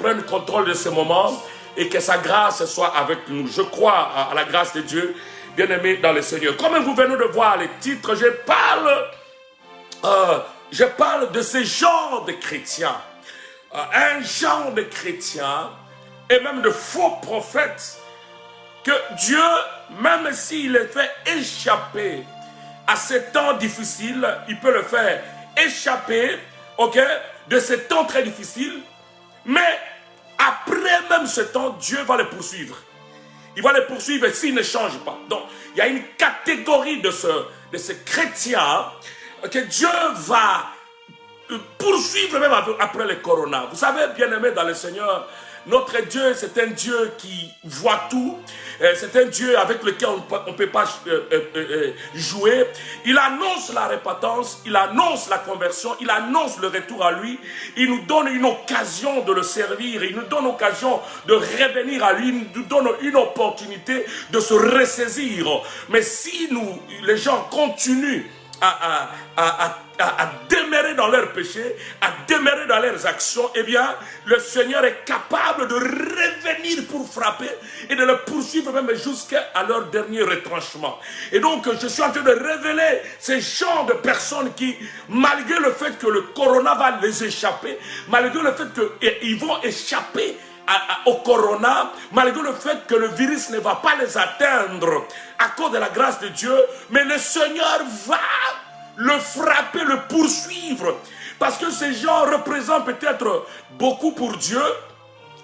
prenne contrôle de ce moment et que sa grâce soit avec nous. Je crois à la grâce de Dieu, bien-aimés dans le Seigneur. Comme vous venez de voir les titres, je parle de ce genre de chrétiens. Un genre de chrétiens et même de faux prophètes que Dieu, même s'il les fait échapper à ces temps difficiles, il peut le faire échapper, ok, de ces temps très difficiles, mais après même ce temps, Dieu va les poursuivre. Il va les poursuivre s'il ne change pas. Donc, il y a une catégorie de ces chrétiens que Dieu va poursuivre même après le corona. Vous savez, bien-aimés dans le Seigneur, notre Dieu, c'est un Dieu qui voit tout. C'est un Dieu avec lequel on ne peut pas jouer. Il annonce la repentance, il annonce la conversion, il annonce le retour à lui. Il nous donne une occasion de le servir, il nous donne l'occasion de revenir à lui, il nous donne une opportunité de se ressaisir. Mais si les gens continuent à demeurer dans leurs péchés, à demeurer dans leurs actions, eh bien, le Seigneur est capable de revenir pour frapper et de le poursuivre même jusqu'à leur dernier retranchement. Et donc, je suis en train de révéler ces genres de personnes qui, malgré le fait que le corona va les échapper, malgré le fait qu'ils vont échapper au corona, malgré le fait que le virus ne va pas les atteindre à cause de la grâce de Dieu, mais le Seigneur va le frapper, le poursuivre, parce que ces gens représentent peut-être beaucoup pour Dieu,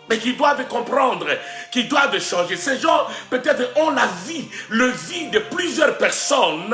mais qui doivent comprendre, qui doivent changer. Ces gens peut-être ont le vie de plusieurs personnes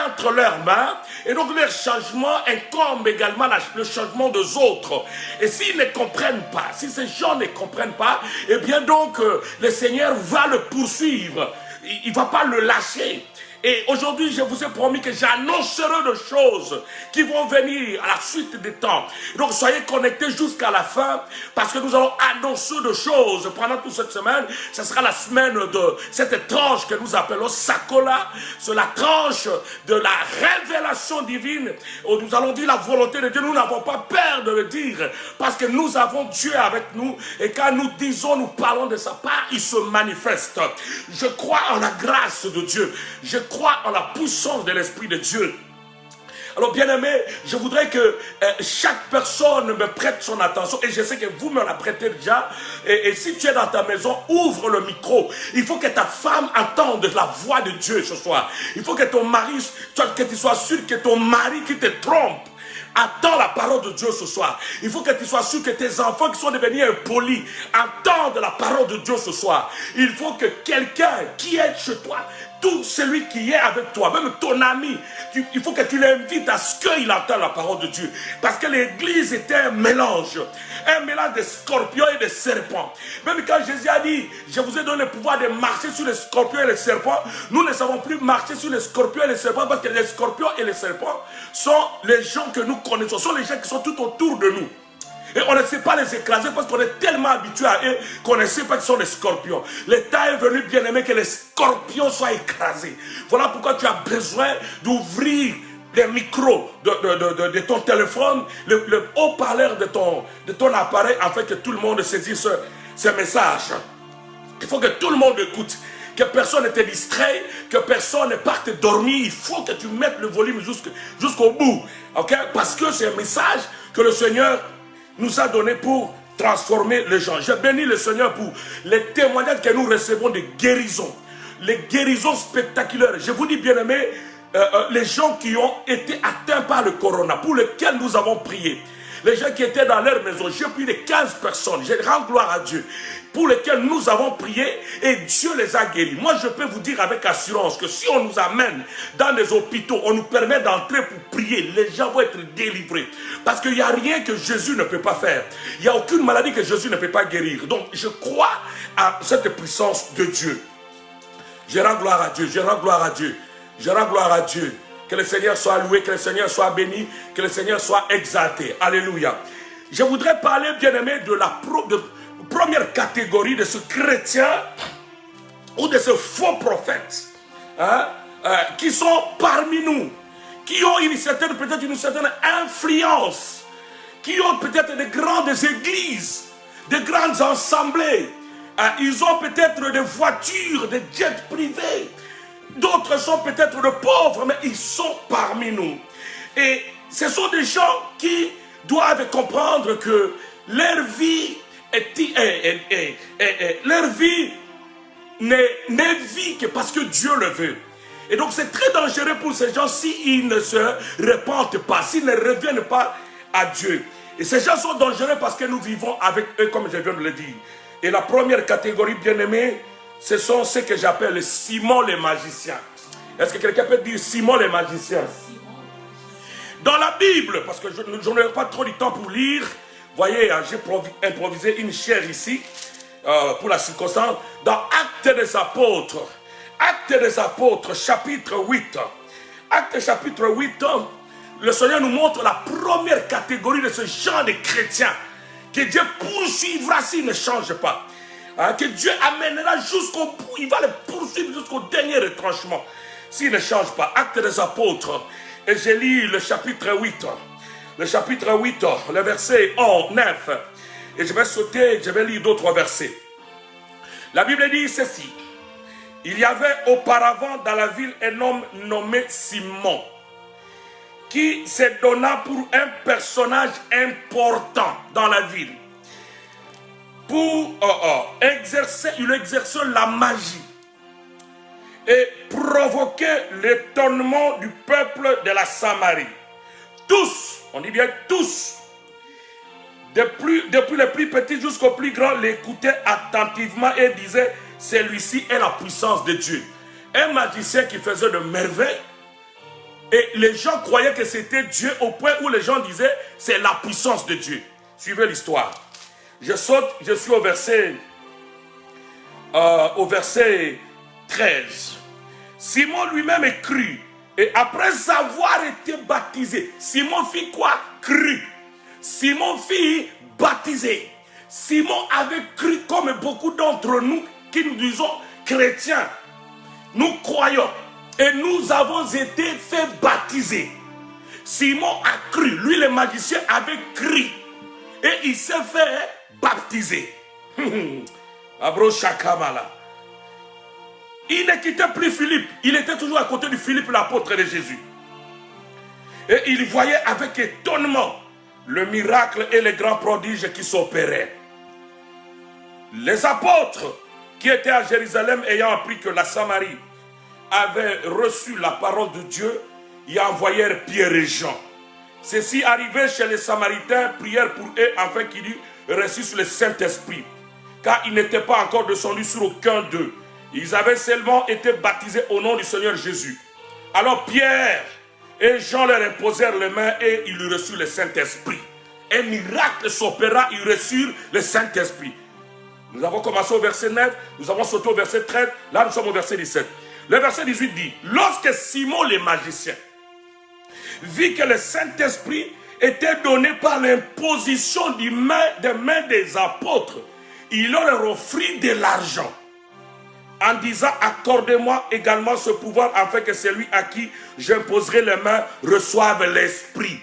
entre leurs mains, et donc leur changement incombe également le changement des autres. Et s'ils ne comprennent pas, si ces gens ne comprennent pas, eh bien donc le Seigneur va le poursuivre, il ne va pas le lâcher. Et aujourd'hui, je vous ai promis que j'annoncerai des choses qui vont venir à la suite des temps. Donc, soyez connectés jusqu'à la fin, parce que nous allons annoncer des choses pendant toute cette semaine. Ce sera la semaine de cette tranche que nous appelons Sakola. C'est la tranche de la révélation divine, où nous allons dire la volonté de Dieu. Nous n'avons pas peur de le dire, parce que nous avons Dieu avec nous. Et quand nous disons, nous parlons de sa part, il se manifeste. Je crois en la grâce de Dieu. Je crois en la puissance de l'Esprit de Dieu. Alors bien aimé, je voudrais que chaque personne me prête son attention, et je sais que vous me la prêtez déjà, et si tu es dans ta maison, ouvre le micro. Il faut que ta femme entende la voix de Dieu ce soir. Il faut que ton mari, que tu sois sûr que ton mari qui te trompe attends la parole de Dieu ce soir. Il faut que tu sois sûr que tes enfants qui sont devenus impolis entendent la parole de Dieu ce soir. Il faut que quelqu'un qui est chez toi, tout celui qui est avec toi, même ton ami, il faut que tu l'invites à ce qu'il entende la parole de Dieu. Parce que l'église était un mélange de scorpions et de serpents. Même quand Jésus a dit, je vous ai donné le pouvoir de marcher sur les scorpions et les serpents, nous ne savons plus marcher sur les scorpions et les serpents, parce que les scorpions et les serpents sont les gens que nous connaissons, sont les gens qui sont tout autour de nous. Et on ne sait pas les écraser parce qu'on est tellement habitué à eux qu'on ne sait pas qu'ils sont des scorpions. Le temps est venu, bien aimé, que les scorpions soient écrasés. Voilà pourquoi tu as besoin d'ouvrir les micros de ton téléphone, le haut-parleur de ton appareil, afin que tout le monde saisisse ce message. Il faut que tout le monde écoute. Que personne ne te distrait, que personne ne parte dormir. Il faut que tu mettes le volume jusqu'au bout. Okay? Parce que c'est un message que le Seigneur nous a donné pour transformer les gens. Je bénis le Seigneur pour les témoignages que nous recevons de guérisons. Les guérisons spectaculaires. Je vous dis, bien aimés, les gens qui ont été atteints par le corona, pour lesquels nous avons prié. Les gens qui étaient dans leur maison, j'ai plus de 15 personnes, je rends gloire à Dieu, pour lesquels nous avons prié et Dieu les a guéris. Moi, je peux vous dire avec assurance que si on nous amène dans des hôpitaux, on nous permet d'entrer pour prier, les gens vont être délivrés. Parce qu'il n'y a rien que Jésus ne peut pas faire. Il n'y a aucune maladie que Jésus ne peut pas guérir. Donc, je crois à cette puissance de Dieu. Je rends gloire à Dieu, je rends gloire à Dieu, je rends gloire à Dieu. Que le Seigneur soit loué, que le Seigneur soit béni, que le Seigneur soit exalté. Alléluia. Je voudrais parler, bien-aimé, de la première catégorie de ce chrétien ou de ce faux prophète qui sont parmi nous, qui ont peut-être une certaine influence, qui ont peut-être de grandes églises, de grandes assemblées. Ils ont peut-être des voitures, des jets privés. D'autres sont peut-être de pauvres, mais ils sont parmi nous. Et ce sont des gens qui doivent comprendre que leur vie n'est vie que parce que Dieu le veut. Et donc c'est très dangereux pour ces gens s'ils ne se repentent pas, s'ils ne reviennent pas à Dieu. Et ces gens sont dangereux parce que nous vivons avec eux, comme je viens de le dire. Et la première catégorie, bien aimée, ce sont ceux que j'appelle Simon les magiciens. Est-ce que quelqu'un peut dire Simon les magiciens? Dans la Bible, parce que je n'ai pas trop de temps pour lire, voyez, j'ai improvisé une chaire ici, pour la circonstance, dans Actes des Apôtres, chapitre 8. Actes chapitre 8, le Seigneur nous montre la première catégorie de ce genre de chrétiens que Dieu poursuivra s'il ne change pas. Que Dieu amènera jusqu'au bout, il va les poursuivre jusqu'au dernier retranchement s'il ne change pas. Actes des Apôtres, et j'ai lu le chapitre 8. Le chapitre 8, le verset 9. Et je vais sauter, je vais lire d'autres versets. La Bible dit ceci. Il y avait auparavant dans la ville un homme nommé Simon, qui se donna pour un personnage important dans la ville. Pour il exerçait la magie et provoquait l'étonnement du peuple de la Samarie. Tous, on dit bien tous, depuis les plus petits jusqu'aux plus grands, l'écoutaient attentivement et disaient, celui-ci est la puissance de Dieu. Un magicien qui faisait de merveilles. Et les gens croyaient que c'était Dieu au point où les gens disaient, c'est la puissance de Dieu. Suivez l'histoire. Je saute, je suis au verset 13. Simon lui-même est cru. Et après avoir été baptisé, Simon fit quoi? Cru. Simon fit baptisé. Simon avait cru comme beaucoup d'entre nous qui nous disons chrétiens. Nous croyons. Et nous avons été fait baptiser. Simon a cru. Lui, le magicien, avait cru. Et il s'est fait baptiser. Abro Shakamala. Il ne quittait plus Philippe. Il était toujours à côté de Philippe, l'apôtre de Jésus. Et il voyait avec étonnement le miracle et les grands prodiges qui s'opéraient. Les apôtres qui étaient à Jérusalem ayant appris que la Samarie avait reçu la parole de Dieu, y envoyèrent Pierre et Jean. Ceux-ci arrivés chez les Samaritains, prièrent pour eux afin qu'ils reçussent le Saint-Esprit, car ils n'étaient pas encore descendus sur aucun d'eux. Ils avaient seulement été baptisés au nom du Seigneur Jésus. Alors Pierre et Jean leur imposèrent les mains et ils reçurent le Saint-Esprit. Un miracle s'opéra, ils reçurent le Saint-Esprit. Nous avons commencé au verset 9, nous avons sauté au verset 13, là nous sommes au verset 17. Le verset 18 dit, lorsque Simon le magicien vit que le Saint-Esprit était donné par l'imposition des mains des apôtres, il leur offrit de l'argent en disant, accordez-moi également ce pouvoir afin que celui à qui j'imposerai les mains reçoive l'Esprit.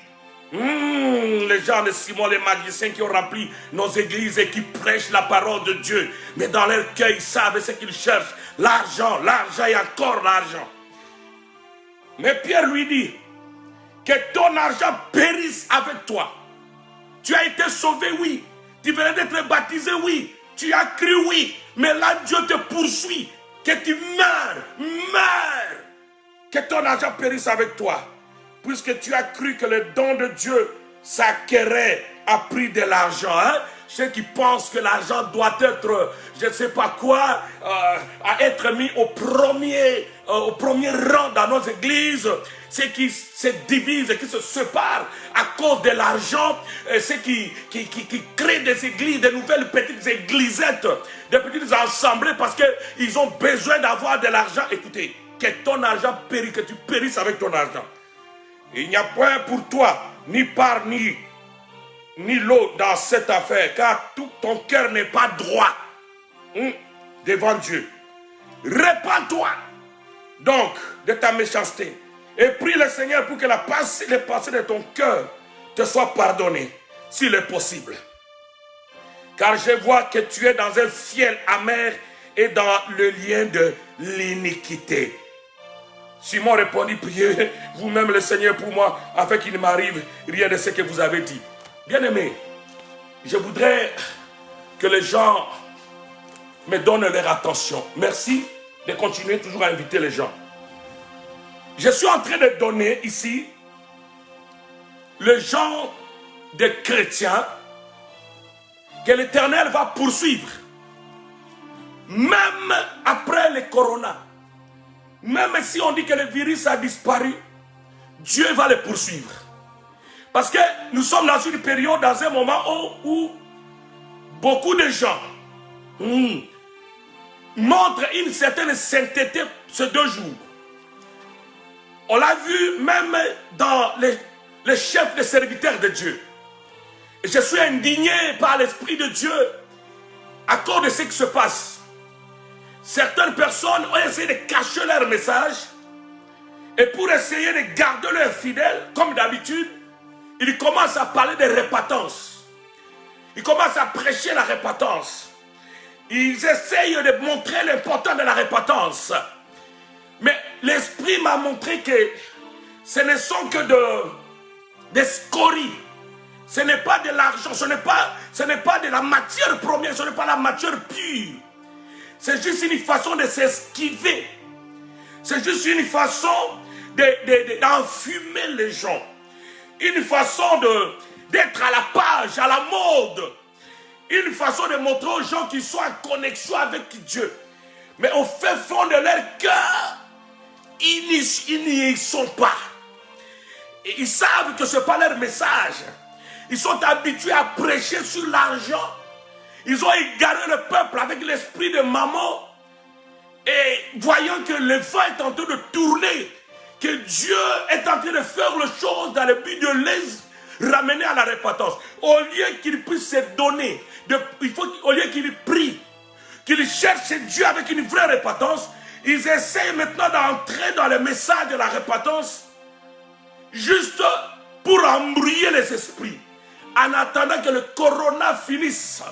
Les gens de Simon, les magiciens qui ont rempli nos églises et qui prêchent la parole de Dieu, mais dans leur cœur, ils savent ce qu'ils cherchent, l'argent, l'argent et encore l'argent. Mais Pierre lui dit, que ton argent périsse avec toi. Tu as été sauvé, oui. Tu venais d'être baptisé, oui. Tu as cru, oui. Mais là, Dieu te poursuit. Que tu meurs. Que ton argent périsse avec toi. Puisque tu as cru que le don de Dieu s'acquérait à prix de l'argent. Ceux qui pensent que l'argent doit être, je ne sais pas quoi, à être mis au premier rang dans nos églises. Ceux qui se divisent, qui se séparent à cause de l'argent. Ceux qui créent des églises, de nouvelles petites églisettes, des petites assemblées parce qu'ils ont besoin d'avoir de l'argent. Écoutez, que ton argent périsse, que tu périsses avec ton argent. Il n'y a point pour toi, ni part, ni l'eau dans cette affaire, car tout ton cœur n'est pas droit devant Dieu. Répands-toi donc de ta méchanceté et prie le Seigneur pour que les pensées de ton cœur te soient pardonnées, s'il est possible. car je vois que tu es dans un fiel amer et dans le lien de l'iniquité. Simon répondit, priez vous-même le Seigneur pour moi, afin qu'il ne m'arrive rien de ce que vous avez dit. Bien-aimé, je voudrais que les gens me donnent leur attention. Merci de continuer toujours à inviter les gens. Je suis en train de donner ici le genre de chrétiens que l'Éternel va poursuivre. Même après le corona, même si on dit que le virus a disparu, Dieu va le poursuivre. Parce que nous sommes dans une période, dans un moment où beaucoup de gens montrent une certaine sainteté ces 2 jours. On l'a vu même dans les chefs des serviteurs de Dieu. Et je suis indigné par l'Esprit de Dieu à cause de ce qui se passe. Certaines personnes ont essayé de cacher leur message et pour essayer de garder leurs fidèles, comme d'habitude, ils commencent à parler de repentance. Ils commencent à prêcher la repentance. Ils essayent de montrer l'importance de la repentance. Mais l'Esprit m'a montré que ce ne sont que des scories. Ce n'est pas de l'argent, ce n'est pas de la matière première, ce n'est pas la matière pure. C'est juste une façon de s'esquiver. C'est juste une façon d'enfumer les gens. Une façon d'être à la page, à la mode. Une façon de montrer aux gens qu'ils sont en connexion avec Dieu. Mais au fait fond de leur cœur, ils n'y sont pas. Et ils savent que ce n'est pas leur message. Ils sont habitués à prêcher sur l'argent. Ils ont égaré le peuple avec l'esprit de maman. Et voyant que le vent est en train de tourner, que Dieu est en train de faire les choses dans le but de les ramener à la repentance. Au lieu qu'ils puissent se donner, au lieu qu'ils prient, qu'ils cherchent Dieu avec une vraie repentance, ils essayent maintenant d'entrer dans le message de la repentance juste pour embrouiller les esprits, en attendant que le corona finisse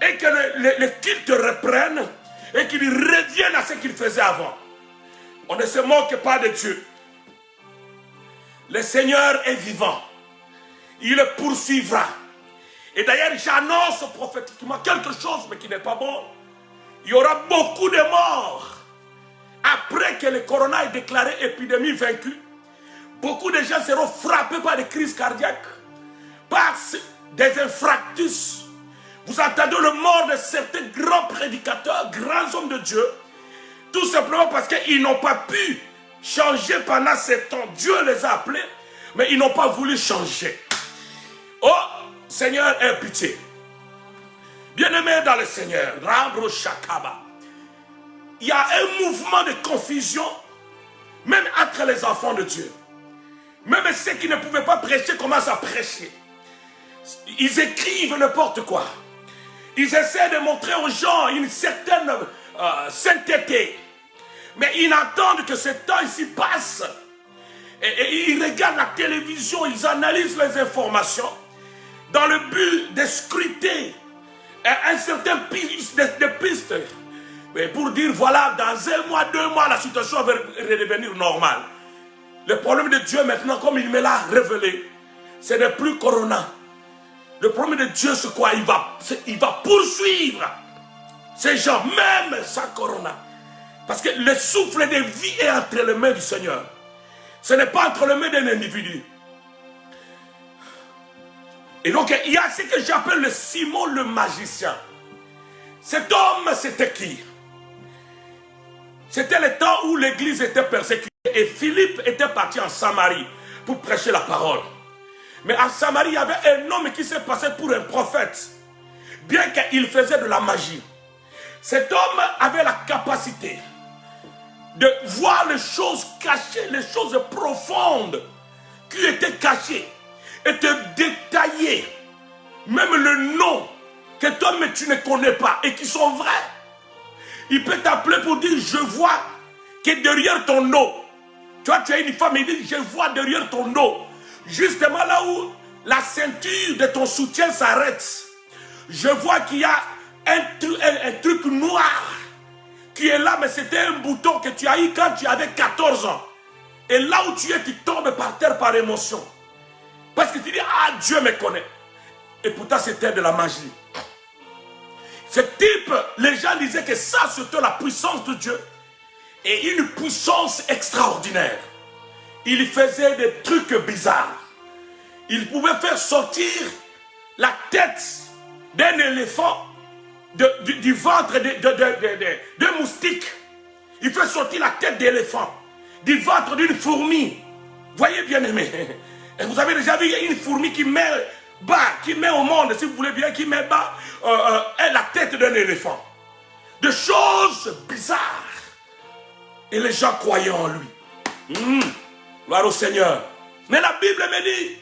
et que le culte reprenne et qu'il revienne à ce qu'il faisait avant. On ne se moque pas de Dieu. Le Seigneur est vivant. Il le poursuivra. Et d'ailleurs, j'annonce prophétiquement quelque chose, mais qui n'est pas bon. Il y aura beaucoup de morts. Après que le corona ait déclaré épidémie vaincue, beaucoup de gens seront frappés par des crises cardiaques, par des infarctus. Vous entendez le mort de certains grands prédicateurs, grands hommes de Dieu, tout simplement parce qu'ils n'ont pas pu changer pendant ce temps. Dieu les a appelés, mais ils n'ont pas voulu changer. Oh, Seigneur, aie pitié. Bien-aimés dans le Seigneur, Rabro Shakaba, il y a un mouvement de confusion, même entre les enfants de Dieu. Même ceux qui ne pouvaient pas prêcher commencent à prêcher. Ils écrivent n'importe quoi. Ils essaient de montrer aux gens une certaine sainteté. Mais ils attendent que ce temps ici passe. Et ils regardent la télévision, ils analysent les informations dans le but de scruter un certain piste. Mais pour dire, voilà, dans 1 mois, 2 mois, la situation va redevenir normale. Le problème de Dieu maintenant, comme il me l'a révélé, ce n'est plus corona. Le problème de Dieu, c'est quoi? Il va poursuivre ces gens, même sans corona. Parce que le souffle de vie est entre les mains du Seigneur. Ce n'est pas entre les mains d'un individu. Et donc, il y a ce que j'appelle le Simon le magicien. Cet homme, c'était qui? C'était le temps où l'église était persécutée. Et Philippe était parti en Samarie pour prêcher la parole. Mais en Samarie, il y avait un homme qui s'est passé pour un prophète. Bien qu'il faisait de la magie. Cet homme avait la capacité de voir les choses cachées, les choses profondes qui étaient cachées. Et te détailler même le nom que toi mais tu ne connais pas et qui sont vrais. Il peut t'appeler pour dire, je vois que derrière ton nom, tu vois, tu as une femme, il dit, je vois derrière ton nom, justement là où la ceinture de ton soutien s'arrête, Je vois qu'il y a un truc noir qui est là, mais c'était un bouton que tu as eu quand tu avais 14 ans. Et là où tu es, tu tombes par terre par émotion. Parce que tu dis, ah, Dieu me connaît. Et pourtant, c'était de la magie. Ce type, les gens disaient que ça, c'était la puissance de Dieu. Et une puissance extraordinaire. Il faisait des trucs bizarres. Il pouvait faire sortir la tête d'un éléphant du ventre de moustique. Il fait sortir la tête d'éléphant du ventre d'une fourmi. Voyez bien aimé. Et vous avez déjà vu une fourmi qui met bas, qui met au monde, si vous voulez bien, qui met bas la tête d'un éléphant. Des choses bizarres. Et les gens croyaient en lui. Gloire au Seigneur. Mais la Bible me dit,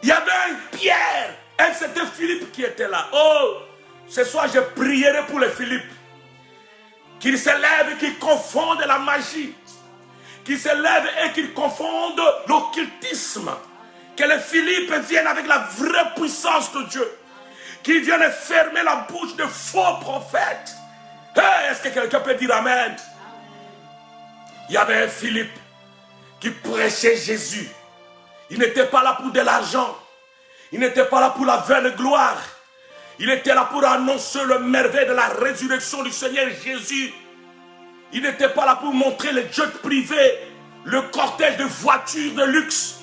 il y avait un Pierre, et c'était Philippe qui était là. Oh, ce soir je prierai pour les Philippe. Qu'ils se lèvent et qu'ils confondent la magie. Qu'ils se lèvent et qu'ils confondent l'occultisme. Que les Philippe viennent avec la vraie puissance de Dieu. Qu'ils viennent fermer la bouche de faux prophètes. Hey, est-ce que quelqu'un peut dire Amen? Il y avait un Philippe qui prêchait Jésus. Il n'était pas là pour de l'argent. Il n'était pas là pour la vaine gloire. Il était là pour annoncer le merveille de la résurrection du Seigneur Jésus. Il n'était pas là pour montrer les jets privés, le cortège de voitures de luxe.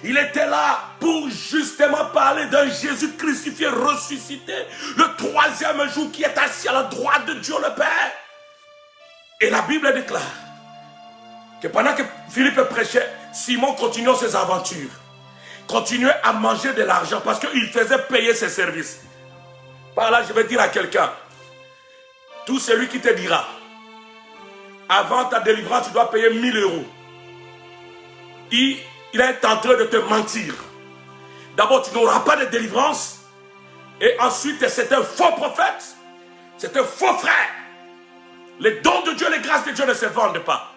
Il était là pour justement parler d'un Jésus crucifié, ressuscité, le troisième jour qui est assis à la droite de Dieu le Père. Et la Bible déclare que pendant que Philippe prêchait, Simon continuait ses aventures. Continuait à manger de l'argent parce qu'il faisait payer ses services. Par là, je vais dire à quelqu'un, tout celui qui te dira, avant ta délivrance, tu dois payer 1000 euros. Il est en train de te mentir. D'abord, tu n'auras pas de délivrance. Et ensuite, c'est un faux prophète. C'est un faux frère. Les dons de Dieu, les grâces de Dieu ne se vendent pas.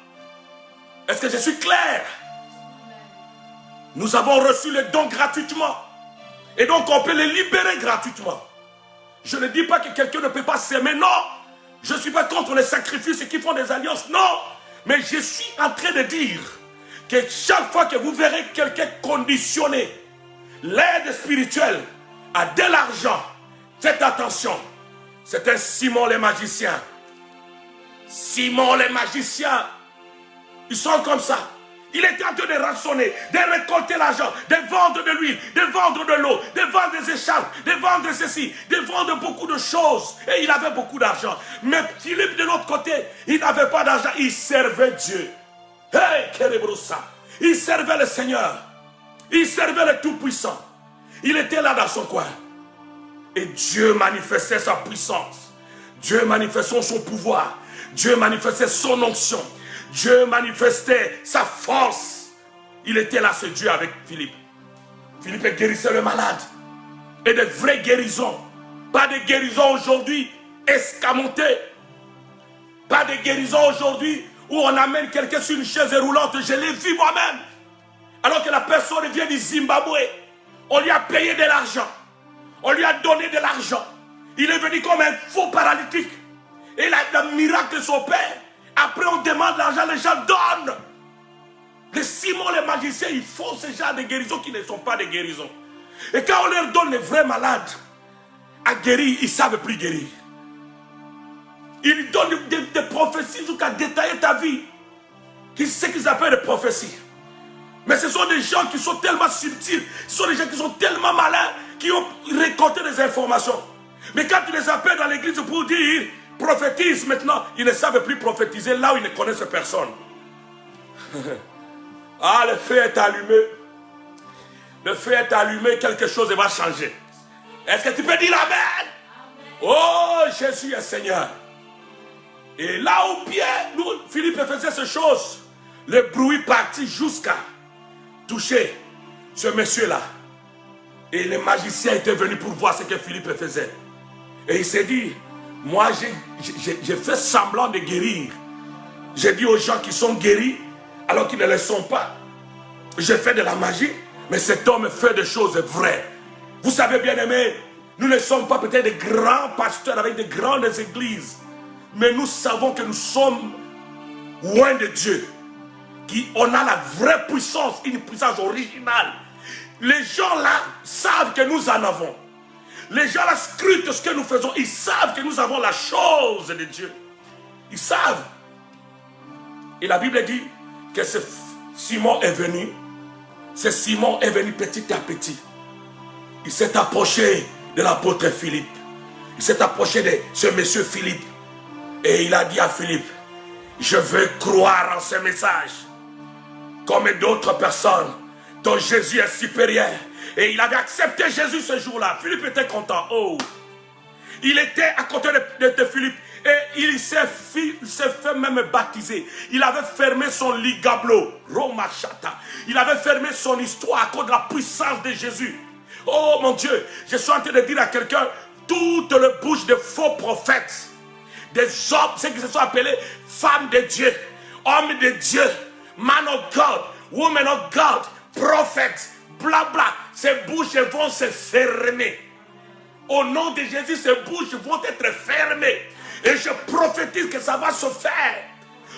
Est-ce que je suis clair? Nous avons reçu les dons gratuitement. Et donc, on peut les libérer gratuitement. Je ne dis pas que quelqu'un ne peut pas s'aimer, non. Je ne suis pas contre les sacrifices et qui font des alliances, non. Mais je suis en train de dire que chaque fois que vous verrez quelqu'un conditionner l'aide spirituelle à de l'argent, faites attention. C'est un Simon le magicien. Simon le magicien. Ils sont comme ça. Il était en train de rançonner, de récolter l'argent, de vendre de l'huile, de vendre de l'eau, de vendre des écharpes, de vendre ceci, de vendre beaucoup de choses. Et il avait beaucoup d'argent. Mais Philippe de l'autre côté, il n'avait pas d'argent. Il servait Dieu. Hey, Kerebroussa. Il servait le Seigneur. Il servait le Tout-Puissant. Il était là dans son coin. Et Dieu manifestait sa puissance. Dieu manifestait son pouvoir. Dieu manifestait son onction. Dieu manifestait sa force. Il était là, ce Dieu, avec Philippe. Philippe guérissait le malade. Et de vraies guérisons. Pas de guérisons aujourd'hui escamotées. Pas de guérisons aujourd'hui où on amène quelqu'un sur une chaise roulante. Je l'ai vu moi-même. Alors que la personne vient du Zimbabwe. On lui a payé de l'argent. On lui a donné de l'argent. Il est venu comme un faux paralytique. Et le miracle de son père. Après, on demande l'argent, les gens donnent. Les Simon, les magiciens, ils font ce genre de guérisons qui ne sont pas des guérisons. Et quand on leur donne les vrais malades à guérir, ils ne savent plus guérir. Ils donnent des prophéties jusqu'à détailler ta vie. C'est ce qu'ils appellent des prophéties. Mais ce sont des gens qui sont tellement subtils, ce sont des gens qui sont tellement malins, qui ont récolté des informations. Mais quand tu les appelles dans l'église pour dire prophétise maintenant, ils ne savent plus prophétiser là où ils ne connaissent personne. Ah, le feu est allumé. Le feu est allumé, quelque chose va changer. Est-ce que tu peux dire Amen? Oh, Jésus est Seigneur. Et là au pied, nous, Philippe faisait ces choses. Le bruit partit jusqu'à toucher ce monsieur-là. Et les magiciens étaient venus pour voir ce que Philippe faisait. Et il s'est dit, moi j'ai fait semblant de guérir. J'ai dit aux gens qui sont guéris, alors qu'ils ne le sont pas. J'ai fait de la magie, mais cet homme fait des choses vraies. Vous savez bien aimé, Nous ne sommes pas peut-être des grands pasteurs avec de grandes églises, mais nous savons que nous sommes loin de Dieu. On a la vraie puissance, une puissance originale. Les gens là savent que nous en avons. Les gens là scrutent ce que nous faisons. Ils savent que nous avons la chose de Dieu. Ils savent. Et la Bible dit que Simon est venu. Ce Simon est venu petit à petit. Il s'est approché de l'apôtre Philippe. Il s'est approché de ce monsieur Philippe. Et il a dit à Philippe, je veux croire en ce message. Comme d'autres personnes dont Jésus est supérieur. Et il avait accepté Jésus ce jour-là. Philippe était content. Oh. Il était à côté de Philippe. Et il s'est fait même baptiser. Il avait fermé son ligablo. Roma Chata. Il avait fermé son histoire à cause de la puissance de Jésus. Oh mon Dieu. Je suis en train de dire à quelqu'un, toute la bouche de faux prophètes, des hommes, ceux qui se sont appelés femmes de Dieu, hommes de Dieu, man of God, woman of God, prophètes, blabla, ces bouches vont se fermer. Au nom de Jésus, ces bouches vont être fermées. Et je prophétise que ça va se faire.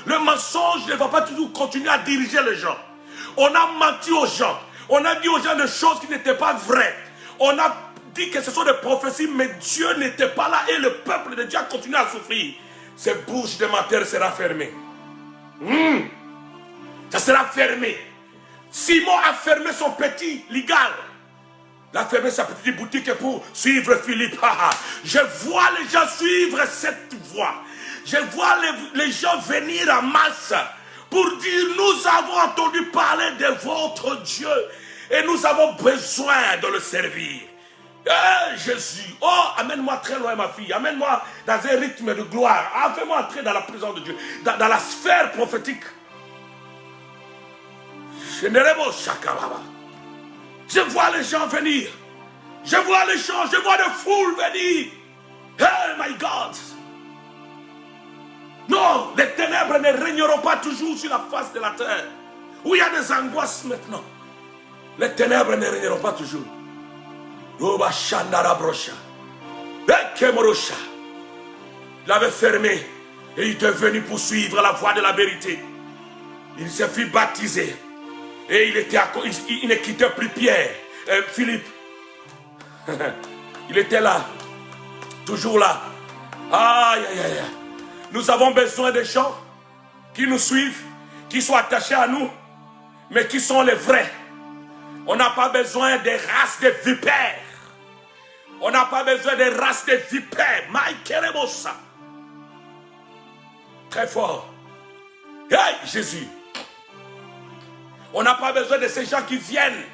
Le mensonge ne va pas toujours continuer à diriger les gens. On a menti aux gens. On a dit aux gens des choses qui n'étaient pas vraies. On a dit que ce sont des prophéties, mais Dieu n'était pas là et le peuple de Dieu a continué à souffrir. Ces bouches de menteur seront fermées. Ça sera fermé. Simon a fermé son petit ligal. Il a fermé sa petite boutique pour suivre Philippe. Je vois les gens suivre cette voie. Je vois les gens venir en masse pour dire, nous avons entendu parler de votre Dieu et nous avons besoin de le servir. Jésus, oh, amène-moi très loin ma fille, amène-moi dans un rythme de gloire, fais-moi entrer dans la présence de Dieu, dans la sphère prophétique. Je vois les gens venir, je vois les gens, je vois des foules venir. Oh my God. Non, les ténèbres ne régneront pas toujours sur la face de la terre, où il y a des angoisses maintenant. Les ténèbres ne régneront pas toujours. Il avait fermé et il était venu pour suivre la voie de la vérité. Il s'est fait baptiser et il ne quittait plus Pierre, Philippe. Il était là, toujours là. Aïe, aïe, aïe. Nous avons besoin de gens qui nous suivent, qui sont attachés à nous, mais qui sont les vrais. On n'a pas besoin des races de vipères. On n'a pas besoin des races de vipères. Maïkerebosa. Très fort. Hey, Jésus. On n'a pas besoin de ces gens qui viennent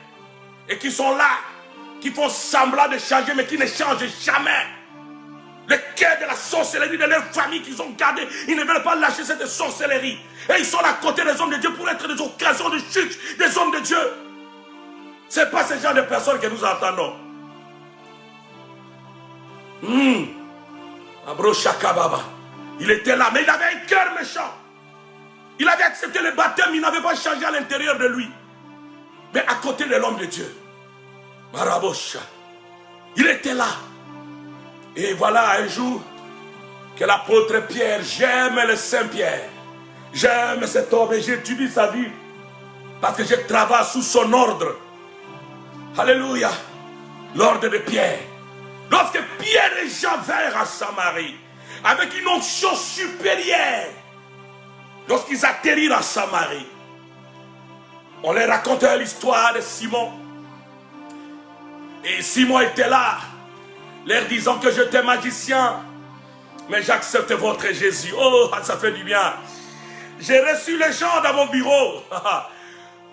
et qui sont là, qui font semblant de changer, mais qui ne changent jamais. Le cœur de la sorcellerie de leur famille qu'ils ont gardé, ils ne veulent pas lâcher cette sorcellerie. Et ils sont à côté des hommes de Dieu pour être des occasions de chute des hommes de Dieu. Ce n'est pas ce genre de personnes que nous entendons. Il était là, mais il avait un cœur méchant. Il avait accepté le baptême, il n'avait pas changé à l'intérieur de lui. Mais à côté de l'homme de Dieu, Marabosha, il était là. Et voilà un jour que l'apôtre Pierre, j'aime le Saint-Pierre. J'aime cet homme et j'étudie sa vie parce que je travaille sous son ordre. Alléluia. L'ordre de Pierre. Lorsque Pierre et Jean vinrent à Samarie, avec une onction supérieure, lorsqu'ils atterrirent à Samarie, on leur racontait l'histoire de Simon. Et Simon était là, leur disant que j'étais magicien, mais j'accepte votre Jésus. Oh, ça fait du bien. J'ai reçu les gens dans mon bureau.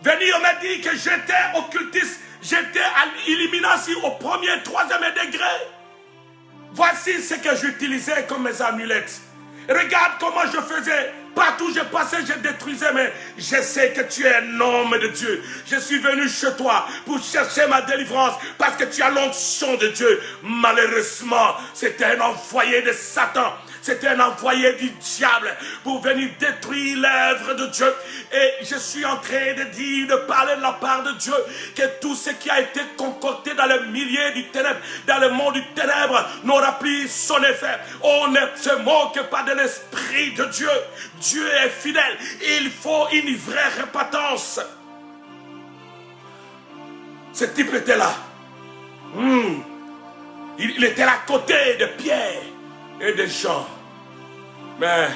Venir me dire que j'étais occultiste. J'étais à l'illumination au premier, troisième degré. Voici ce que j'utilisais comme mes amulettes. Regarde comment je faisais. Partout où je passais, je détruisais. Mais je sais que tu es un homme de Dieu. Je suis venu chez toi pour chercher ma délivrance parce que tu as l'onction de Dieu. Malheureusement, c'était un envoyé de Satan. C'était un envoyé du diable pour venir détruire l'œuvre de Dieu. Et je suis en train de dire, de parler de la part de Dieu, que tout ce qui a été concocté dans le milieu du ténèbre, dans le monde du ténèbre, n'aura plus son effet. On ne se moque pas de l'Esprit de Dieu. Dieu est fidèle. Il faut une vraie repentance. Ce type était là. Il était à côté de Pierre et de Jean. Mais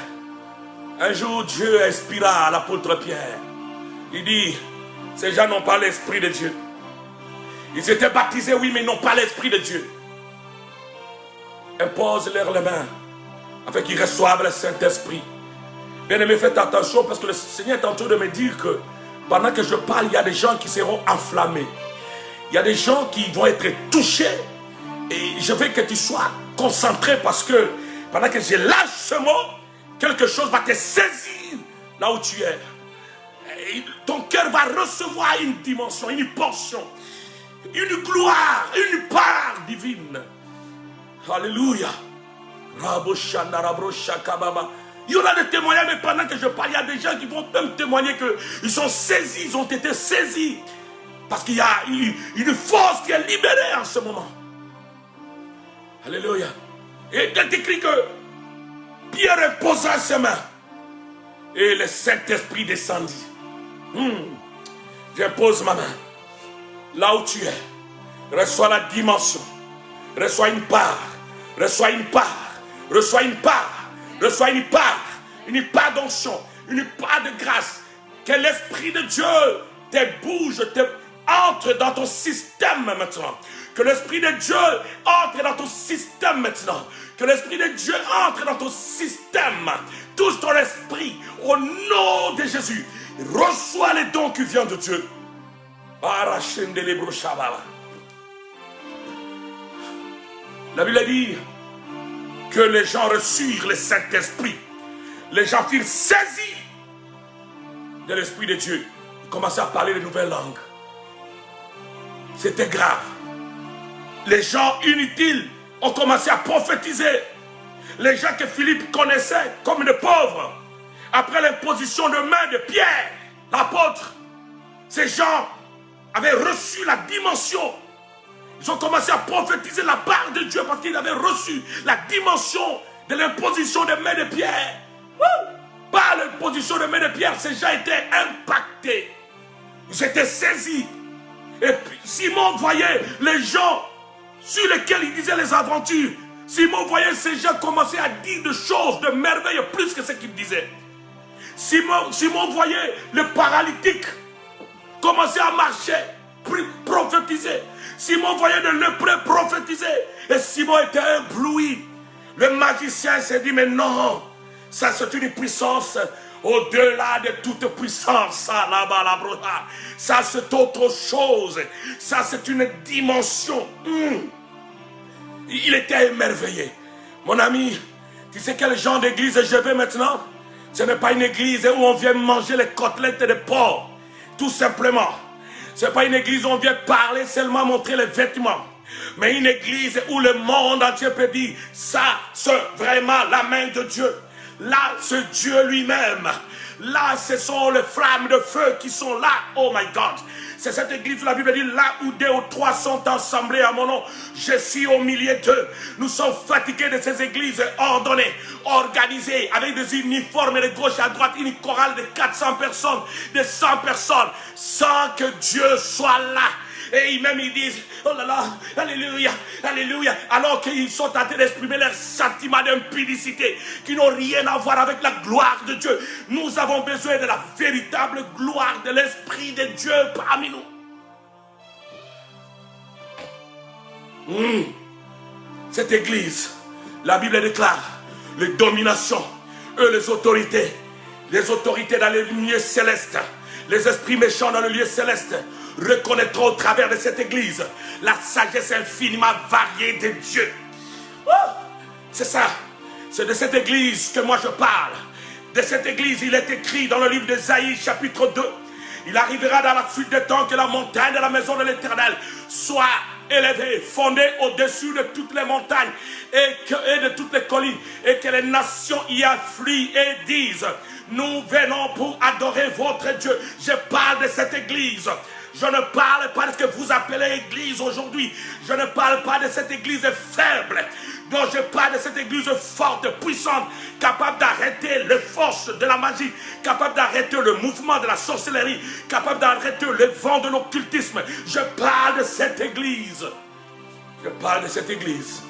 un jour, Dieu inspira à l'apôtre Pierre. Il dit, ces gens n'ont pas l'Esprit de Dieu. Ils étaient baptisés, oui, mais ils n'ont pas l'Esprit de Dieu. Impose-leur les mains afin qu'ils reçoivent le Saint-Esprit. Bien-aimés, faites attention parce que le Seigneur est en train de me dire que pendant que je parle, il y a des gens qui seront enflammés. Il y a des gens qui vont être touchés. Et je veux que tu sois concentré parce que pendant que je lâche ce mot, quelque chose va te saisir là où tu es. Et ton cœur va recevoir une dimension, une portion, une gloire, une part divine. Alléluia. Il y aura des témoignages, mais pendant que je parle, il y a des gens qui vont même témoigner qu'ils sont saisis, ils ont été saisis. Parce qu'il y a une force qui est libérée en ce moment. Alléluia. Et il est écrit que Pierre posa ses mains et le Saint-Esprit descendit. Je pose ma main là où tu es. Reçois la dimension. Reçois une part. Reçois une part. Reçois une part. Reçois une part. Une part d'onction. Une part de grâce. Que l'Esprit de Dieu te bouge, entre dans ton système maintenant. Que l'Esprit de Dieu entre dans ton système maintenant. Que l'Esprit de Dieu entre dans ton système. Touche ton esprit au nom de Jésus. Reçois les dons qui viennent de Dieu. La Bible dit que les gens reçurent le Saint-Esprit. Les gens furent saisis de l'Esprit de Dieu. Ils commençaient à parler de nouvelles langues. C'était grave. Les gens inutiles ont commencé à prophétiser. Les gens que Philippe connaissait comme des pauvres, après l'imposition de main de Pierre, l'apôtre, ces gens avaient reçu la dimension. Ils ont commencé à prophétiser la part de Dieu parce qu'ils avaient reçu la dimension de l'imposition de main de Pierre. Par l'imposition de main de Pierre, ces gens étaient impactés. Ils étaient saisis. Et puis Simon voyait les gens sur lesquels il disait les aventures. Simon voyait ces gens commencer à dire des choses de merveille plus que ce qu'il disait. Simon voyait le paralytique commencer à marcher, prophétiser. Simon voyait le lépreux prophétiser. Et Simon était ébloui. Le magicien s'est dit, mais non, ça c'est une puissance au-delà de toute puissance. Ça c'est autre chose. Ça c'est une dimension. Il était émerveillé. Mon ami, tu sais quel genre d'église je vais maintenant? Ce n'est pas une église où on vient manger les côtelettes de porc. Tout simplement. Ce n'est pas une église où on vient parler, seulement montrer les vêtements. Mais une église où le monde entier peut dire, ça c'est vraiment la main de Dieu. Là, c'est Dieu lui-même. Là, ce sont les flammes de feu qui sont là. Oh my God. C'est cette église où la Bible dit, là où 2 ou 3 sont assemblés à mon nom, je suis au milieu d'eux. Nous sommes fatigués de ces églises ordonnées, organisées, avec des uniformes de gauche à droite, une chorale de 400 personnes, de 100 personnes, sans que Dieu soit là. Et même ils disent, oh là là, alléluia, alléluia, alors qu'ils sont en train d'exprimer leurs sentiments d'impudicité, qui n'ont rien à voir avec la gloire de Dieu. Nous avons besoin de la véritable gloire de l'Esprit de Dieu parmi nous. Cette église, la Bible déclare, les dominations, les autorités dans les lieux célestes, les esprits méchants dans le lieu céleste, reconnaîtront au travers de cette église la sagesse infiniment variée de Dieu. C'est ça. C'est de cette église que moi je parle. De cette église, il est écrit dans le livre d'Ésaïe chapitre 2. Il arrivera dans la suite des temps que la montagne de la maison de l'Éternel soit élevé, fondé au-dessus de toutes les montagnes et de toutes les collines, et que les nations y affluent et disent, nous venons pour adorer votre Dieu. Je parle de cette église. Je ne parle pas de ce que vous appelez église aujourd'hui. Je ne parle pas de cette église faible. Non, je parle de cette église forte, puissante, capable d'arrêter les forces de la magie, capable d'arrêter le mouvement de la sorcellerie, capable d'arrêter le vent de l'occultisme. Je parle de cette église. Je parle de cette église.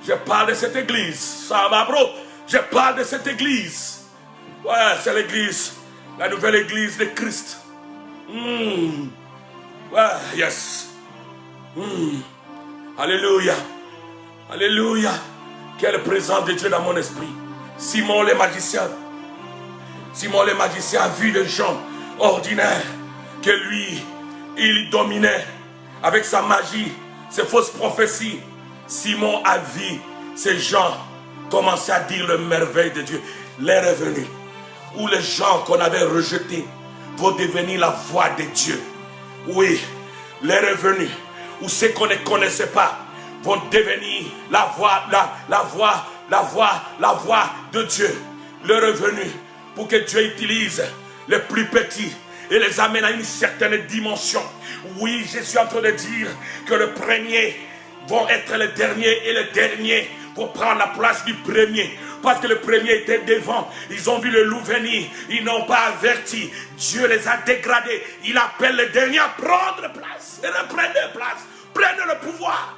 Je parle de cette église. Ça va, bro. Je parle de cette église. Ouais, c'est l'église, la nouvelle église de Christ. Ouais, yes. Alléluia. Alléluia. Quelle présence de Dieu dans mon esprit. Simon le magicien. Simon le magicien a vu les gens ordinaires que lui, il dominait avec sa magie, ses fausses prophéties. Simon a vu ces gens commencer à dire le merveille de Dieu. L'heure est venue où les gens qu'on avait rejetés vont devenir la voix de Dieu. Oui, l'heure est venue où ceux qu'on ne connaissait pas vont devenir la voix de Dieu. L'heure est venue pour que Dieu utilise les plus petits et les amène à une certaine dimension. Oui, je suis en train de dire que le premier vont être les derniers et les derniers vont prendre la place du premier. Parce que le premier était devant. Ils ont vu le loup venir. Ils n'ont pas averti. Dieu les a dégradés. Il appelle les derniers à prendre place. Et reprenez place. Prenez le pouvoir.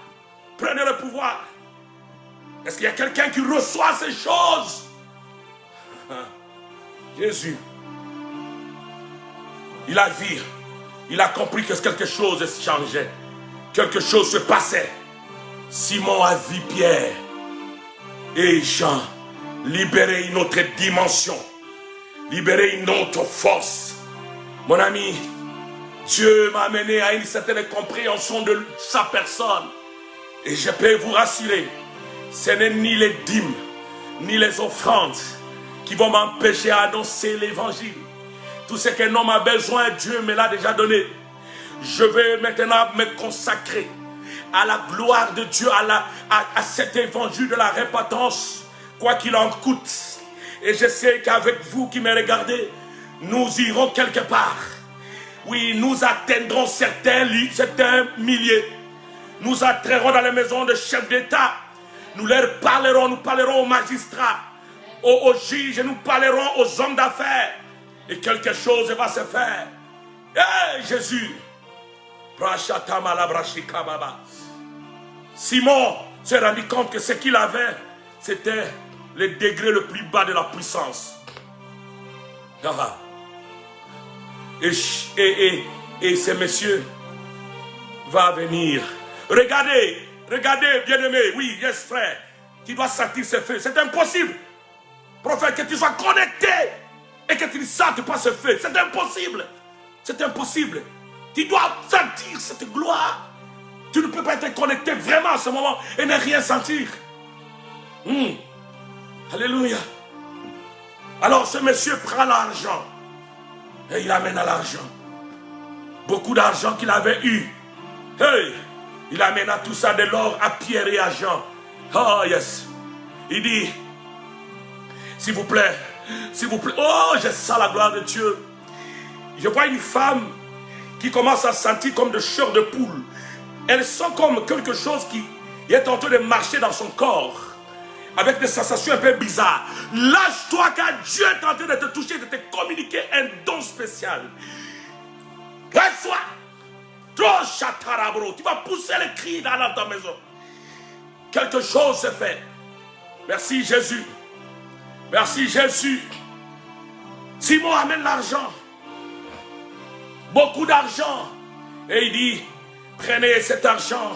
Prenez le pouvoir. Est-ce qu'il y a quelqu'un qui reçoit ces choses? Jésus. Il a vu. Il a compris que quelque chose changeait. Quelque chose se passait. Simon a vu Pierre et Jean libérer une autre dimension, libérer une autre force. Mon ami, Dieu m'a amené à une certaine compréhension de sa personne. Et je peux vous rassurer, ce n'est ni les dîmes, ni les offrandes qui vont m'empêcher à annoncer l'évangile. Tout ce qu'un homme a besoin, Dieu me l'a déjà donné. Je vais maintenant me consacrer à la gloire de Dieu, à cet évangile de la repentance, quoi qu'il en coûte. Et je sais qu'avec vous qui me regardez, nous irons quelque part. Oui, nous atteindrons certains milliers. Nous entrerons dans les maisons de chefs d'État. Nous leur parlerons, nous parlerons aux magistrats, aux juges, nous parlerons aux hommes d'affaires. Et quelque chose va se faire. Hey, Jésus! Simon s'est rendu compte que ce qu'il avait, c'était le degré le plus bas de la puissance. Et ce monsieur va venir. Regardez, bien-aimé, oui, yes, frère, tu dois sentir ce feu. C'est impossible, prophète, que tu sois connecté et que tu ne sentes pas ce feu. C'est impossible. C'est impossible. Tu dois sentir cette gloire. Tu ne peux pas être connecté vraiment à ce moment et ne rien sentir. Alléluia. Alors ce monsieur prend l'argent et il amène à l'argent. Beaucoup d'argent qu'il avait eu. Hey, il amène à tout ça de l'or à Pierre et à Jean. Oh yes. Il dit, s'il vous plaît, oh, je sens la gloire de Dieu. Je vois une femme qui commence à sentir comme de chair de poule. Elle sent comme quelque chose qui est en train de marcher dans son corps, avec des sensations un peu bizarres. Lâche-toi car Dieu est en train de te toucher, de te communiquer un don spécial. Lâche-toi. Tu vas pousser les cris dans ta maison. Quelque chose se fait. Merci Jésus. Merci Jésus. Simon amène l'argent. Beaucoup d'argent. Et il dit, prenez cet argent.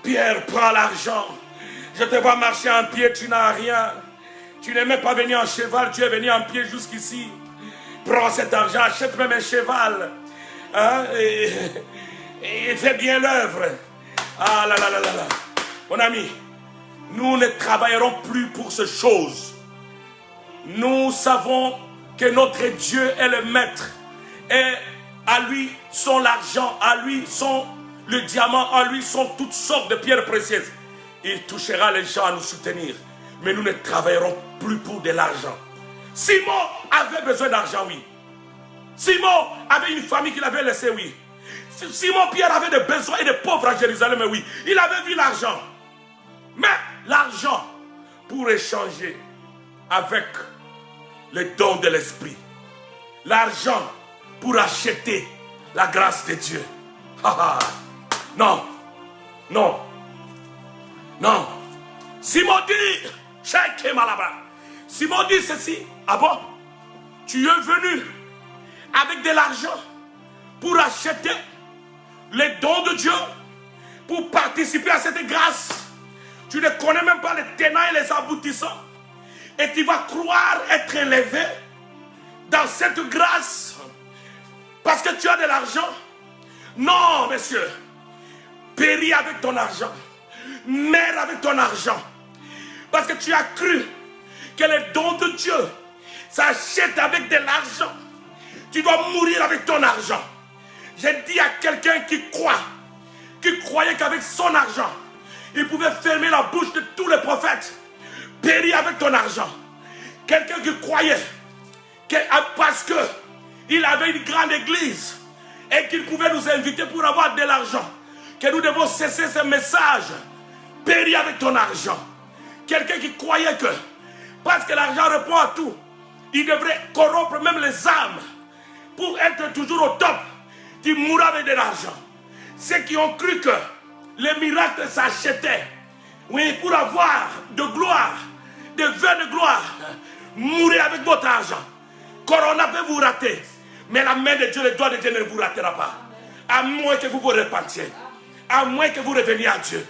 Pierre prend l'argent. Je te vois marcher en pied, tu n'as rien. Tu n'es même pas venu en cheval, tu es venu en pied jusqu'ici. Prends cet argent, achète même un cheval. Hein? Et fais bien l'œuvre. Ah là là là là là. Mon ami, nous ne travaillerons plus pour ces choses. Nous savons que notre Dieu est le maître. Et à lui sont l'argent, à lui sont Le diamant en lui sont toutes sortes de pierres précieuses. Il touchera les gens à nous soutenir. Mais nous ne travaillerons plus pour de l'argent. Simon avait besoin d'argent, oui. Simon avait une famille qu'il avait laissée, oui. Simon-Pierre avait des besoins et des pauvres à Jérusalem, oui. Il avait vu l'argent. Mais l'argent pour échanger avec les dons de l'esprit. L'argent pour acheter la grâce de Dieu. Non, non, non. Simon dit, Simon dit ceci. Ah bon? Tu es venu avec de l'argent pour acheter les dons de Dieu, pour participer à cette grâce. Tu ne connais même pas les tenants et les aboutissants. Et tu vas croire être élevé dans cette grâce parce que tu as de l'argent. Non, monsieur. Péris avec ton argent. Meurs avec ton argent. Parce que tu as cru que les dons de Dieu s'achètent avec de l'argent. Tu dois mourir avec ton argent. J'ai dit à quelqu'un qui croyait qu'avec son argent, il pouvait fermer la bouche de tous les prophètes. Péris avec ton argent. Quelqu'un qui croyait que parce qu'il avait une grande église et qu'il pouvait nous inviter pour avoir de l'argent, que nous devons cesser ce message. Péris avec ton argent. Quelqu'un qui croyait que parce que l'argent répond à tout, il devrait corrompre même les âmes pour être toujours au top. Tu mourras avec de l'argent. Ceux qui ont cru que les miracles s'achetaient, oui, pour avoir de gloire, de vins de gloire, mourrez avec votre argent. Corona peut vous rater, mais la main de Dieu, le doigt de Dieu ne vous ratera pas. À moins que vous vous repentiez, à moins que vous reveniez à Dieu.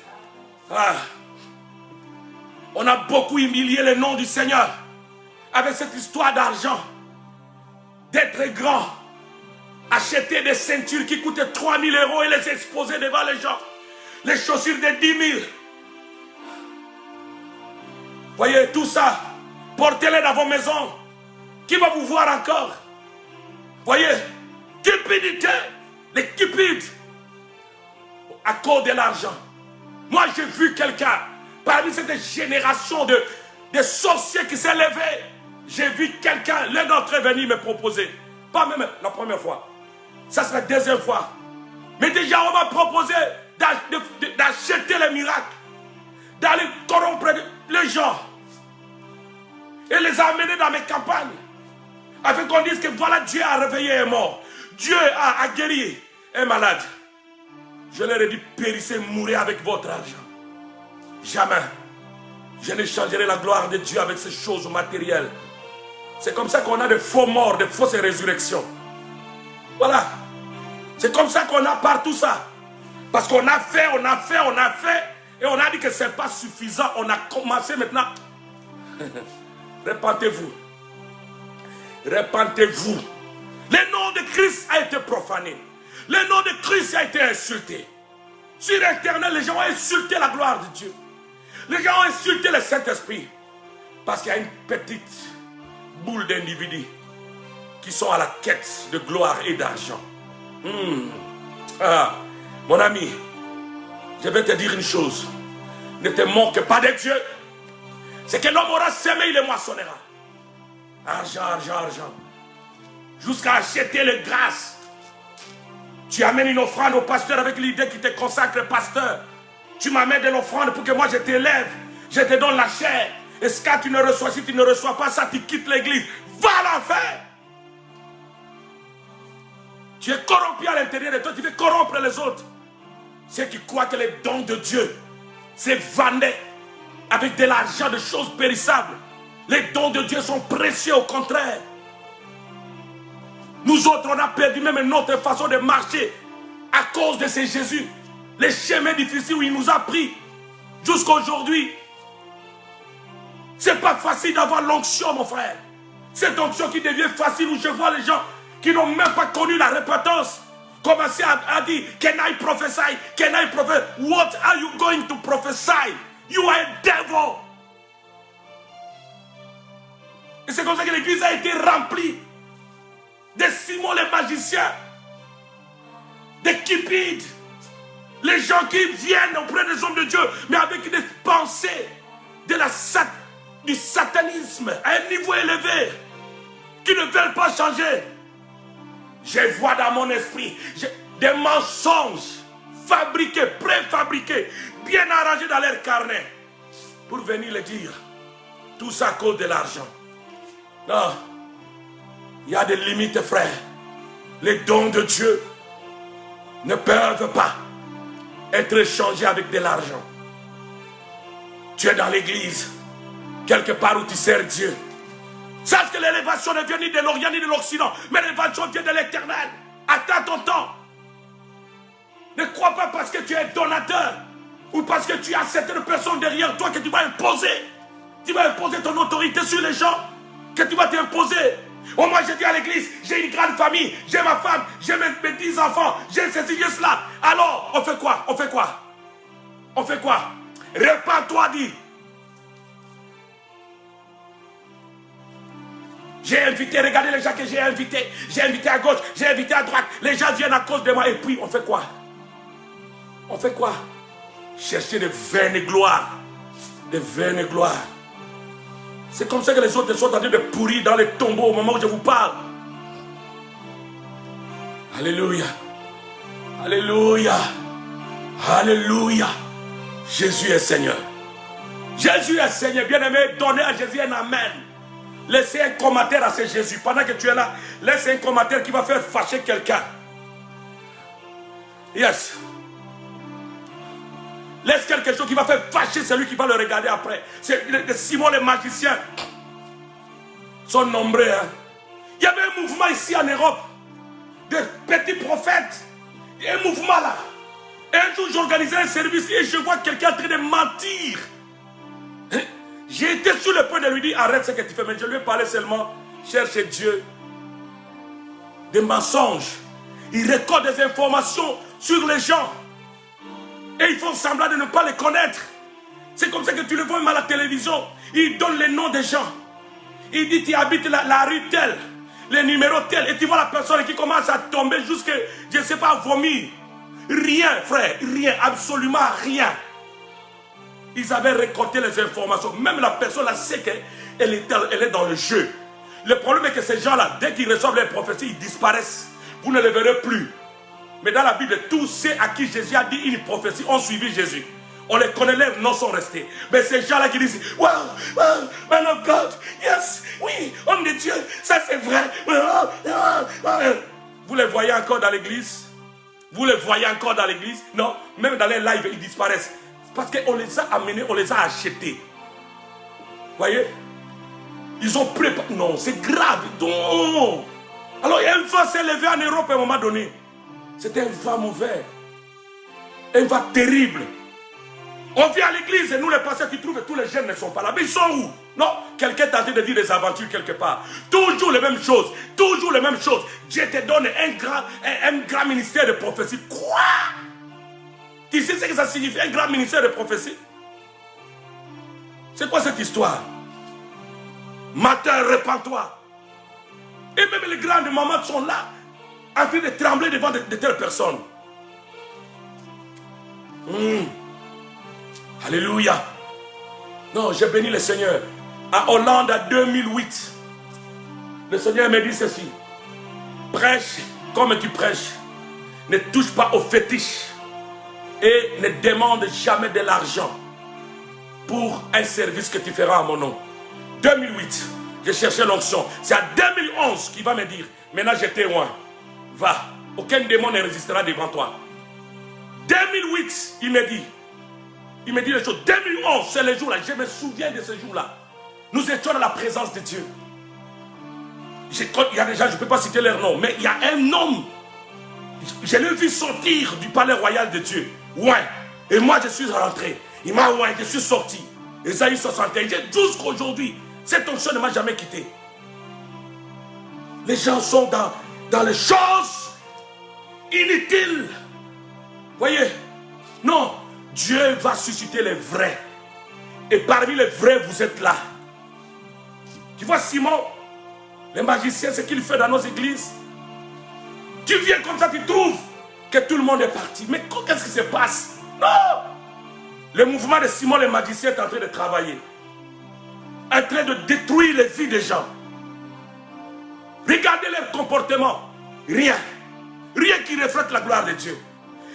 On a beaucoup humilié le nom du Seigneur avec cette histoire d'argent, d'être grand, acheter des ceintures qui coûtaient 3 000 € et les exposer devant les gens, les chaussures de 10 000. Voyez tout ça, portez-les dans vos maisons. Qui va vous voir encore? Voyez, cupidité, les cupides, à cause de l'argent. Moi j'ai vu quelqu'un parmi cette génération de sorciers qui s'est levé. J'ai vu quelqu'un, l'un d'entre eux venir me proposer. Pas même la première fois. Ça sera la deuxième fois. Mais déjà on m'a proposé d'acheter les miracles. D'aller corrompre les gens. Et les amener dans mes campagnes. Afin qu'on dise que voilà, Dieu a réveillé un mort. Dieu a guéri un malade. Je leur ai dit, périssez, mourrez avec votre argent. Jamais. Je n'échangerai la gloire de Dieu avec ces choses matérielles. C'est comme ça qu'on a de faux morts, de fausses résurrections. Voilà. C'est comme ça qu'on a partout ça. Parce qu'on a fait, et on a dit que ce n'est pas suffisant. On a commencé maintenant. Repentez-vous. Repentez-vous. Le nom de Christ a été profané. Le nom de Christ a été insulté. Sur Internet, les gens ont insulté la gloire de Dieu. Les gens ont insulté le Saint-Esprit. Parce qu'il y a une petite boule d'individus qui sont à la quête de gloire et d'argent. Mon ami, je vais te dire une chose. Ne te moque pas de Dieu. C'est que l'homme aura semé, il le moissonnera. Argent, argent, argent. Jusqu'à acheter les grâces. Tu amènes une offrande au pasteur avec l'idée qu'il te consacre pasteur. Tu m'amènes de l'offrande pour que moi je t'élève. Je te donne la chair. Et ce que tu ne reçois, si tu ne reçois pas ça, tu quittes l'église. Va l'enfer. Tu es corrompu à l'intérieur de toi, tu veux corrompre les autres. Ceux qui croient que les dons de Dieu, c'est vanné avec de l'argent, de choses périssables. Les dons de Dieu sont précieux, au contraire. Nous autres, on a perdu même notre façon de marcher à cause de ce Jésus. Les chemins difficiles où il nous a pris jusqu'à aujourd'hui. C'est pas facile d'avoir l'onction, mon frère. Cette onction qui devient facile où je vois les gens qui n'ont même pas connu la repentance commencer à dire, can I prophesy? Can I prophesy? What are you going to prophesy? You are a devil. Et c'est comme ça que l'église a été remplie de Simon les magiciens, de Cupides, Les gens qui viennent auprès des hommes de Dieu, mais avec des pensées du satanisme à un niveau élevé, qui ne veulent pas changer. Je vois dans mon esprit des mensonges fabriqués, préfabriqués, bien arrangés dans leur carnet, pour venir le dire. Tout ça à cause de l'argent. Non, il y a des limites, frère. Les dons de Dieu ne peuvent pas être échangés avec de l'argent. Tu es dans l'église, quelque part où tu sers Dieu. Sache que l'élévation ne vient ni de l'Orient ni de l'Occident, mais l'élévation vient de l'Éternel. Attends ton temps. Ne crois pas parce que tu es donateur ou parce que tu as certaines personnes derrière toi que tu vas imposer. Tu vas imposer ton autorité sur les gens, que tu vas t'imposer. Oh, moi je dis à l'église, j'ai une grande famille, j'ai ma femme, j'ai mes 10 enfants, j'ai ceci, j'ai cela. Alors, on fait quoi? On fait quoi? On fait quoi? Répands-toi, dis. J'ai invité, regardez les gens que j'ai invités. J'ai invité à gauche, j'ai invité à droite. Les gens viennent à cause de moi. Et puis, on fait quoi? On fait quoi? Chercher des vaines gloires. Des vaines gloires. C'est comme ça que les autres sont en train de pourrir dans les tombeaux au moment où je vous parle. Alléluia. Alléluia. Alléluia. Jésus est Seigneur. Jésus est Seigneur. Bien-aimé, donnez à Jésus un amen. Laissez un commentaire à ce Jésus. Pendant que tu es là, laisse un commentaire qui va faire fâcher quelqu'un. Yes. Laisse quelque chose qui va faire fâcher celui qui va le regarder après. Simon les magiciens sont nombreux. Hein? Il y avait un mouvement ici en Europe de petits prophètes. Il y a un mouvement là. Et un jour j'organisais un service et je vois quelqu'un en train de mentir. J'ai été sur le point de lui dire arrête ce que tu fais, mais je lui ai parlé seulement cherche Dieu. Des mensonges. Il récolte des informations sur les gens. Et ils font semblant de ne pas les connaître. C'est comme ça que tu le vois même à la télévision. Il donne les noms des gens. Il dit tu habites la rue telle, les numéros tels. Et tu vois la personne qui commence à tomber jusqu'à, je ne sais pas, vomir. Rien, frère, rien, absolument rien. Ils avaient récolté les informations. Même la personne là sait qu'elle est dans le jeu. Le problème est que ces gens-là, dès qu'ils reçoivent les prophéties, ils disparaissent. Vous ne les verrez plus. Mais dans la Bible, tous ceux à qui Jésus a dit une prophétie ont suivi Jésus. On les connaît, leurs noms sont restés. Mais ces gens-là qui disent, wow, man of God, yes, oui, homme de Dieu, ça c'est vrai. Vous les voyez encore dans l'église? Vous les voyez encore dans l'église? Non, même dans les lives, ils disparaissent. Parce qu'on les a amenés, on les a achetés. Voyez? Ils ont préparé. Non, c'est grave. Non. Alors, il y a un vent s'est levé en Europe à un moment donné. C'était un vent mauvais. Un vent terrible. On vient à l'église et nous, les pasteurs qui trouvent que tous les jeunes ne sont pas là. Mais ils sont où? Non, quelqu'un est en train de dire des aventures quelque part. Toujours les mêmes choses. Toujours les mêmes choses. Dieu te donne un grand ministère de prophétie. Quoi? Tu sais ce que ça signifie, un grand ministère de prophétie? C'est quoi cette histoire? Matin, répands-toi. Et même les grandes mamans sont là, en train de trembler devant de telles personnes. Alléluia. Non, j'ai béni le Seigneur. À Hollande, en 2008, le Seigneur me dit ceci. Prêche comme tu prêches. Ne touche pas aux fétiches. Et ne demande jamais de l'argent pour un service que tu feras à mon nom. 2008, j'ai cherché l'onction. C'est en 2011 qu'il va me dire, maintenant j'étais loin. Va, aucun démon ne résistera devant toi. 2008, il me dit les choses. 2011, c'est le jour-là, je me souviens de ce jour-là. Nous étions dans la présence de Dieu. Il y a des gens, je ne peux pas citer leur nom, mais il y a un homme. Je l'ai vu sortir du palais royal de Dieu. Ouais. Et moi, je suis rentré. Il m'a ouin, je suis sorti. Ésaïe 61. Jusqu'aujourd'hui, cette onction ne m'a jamais quitté. Les gens sont dans les choses inutiles. Voyez? Non. Dieu va susciter les vrais. Et parmi les vrais, vous êtes là. Tu vois Simon, les magiciens, ce qu'il fait dans nos églises. Tu viens comme ça, tu trouves que tout le monde est parti. Mais qu'est-ce qui se passe? Non! Le mouvement de Simon le magicien est en train de travailler. En train de détruire les vies des gens. Regardez leur comportement. Rien. Rien qui reflète la gloire de Dieu.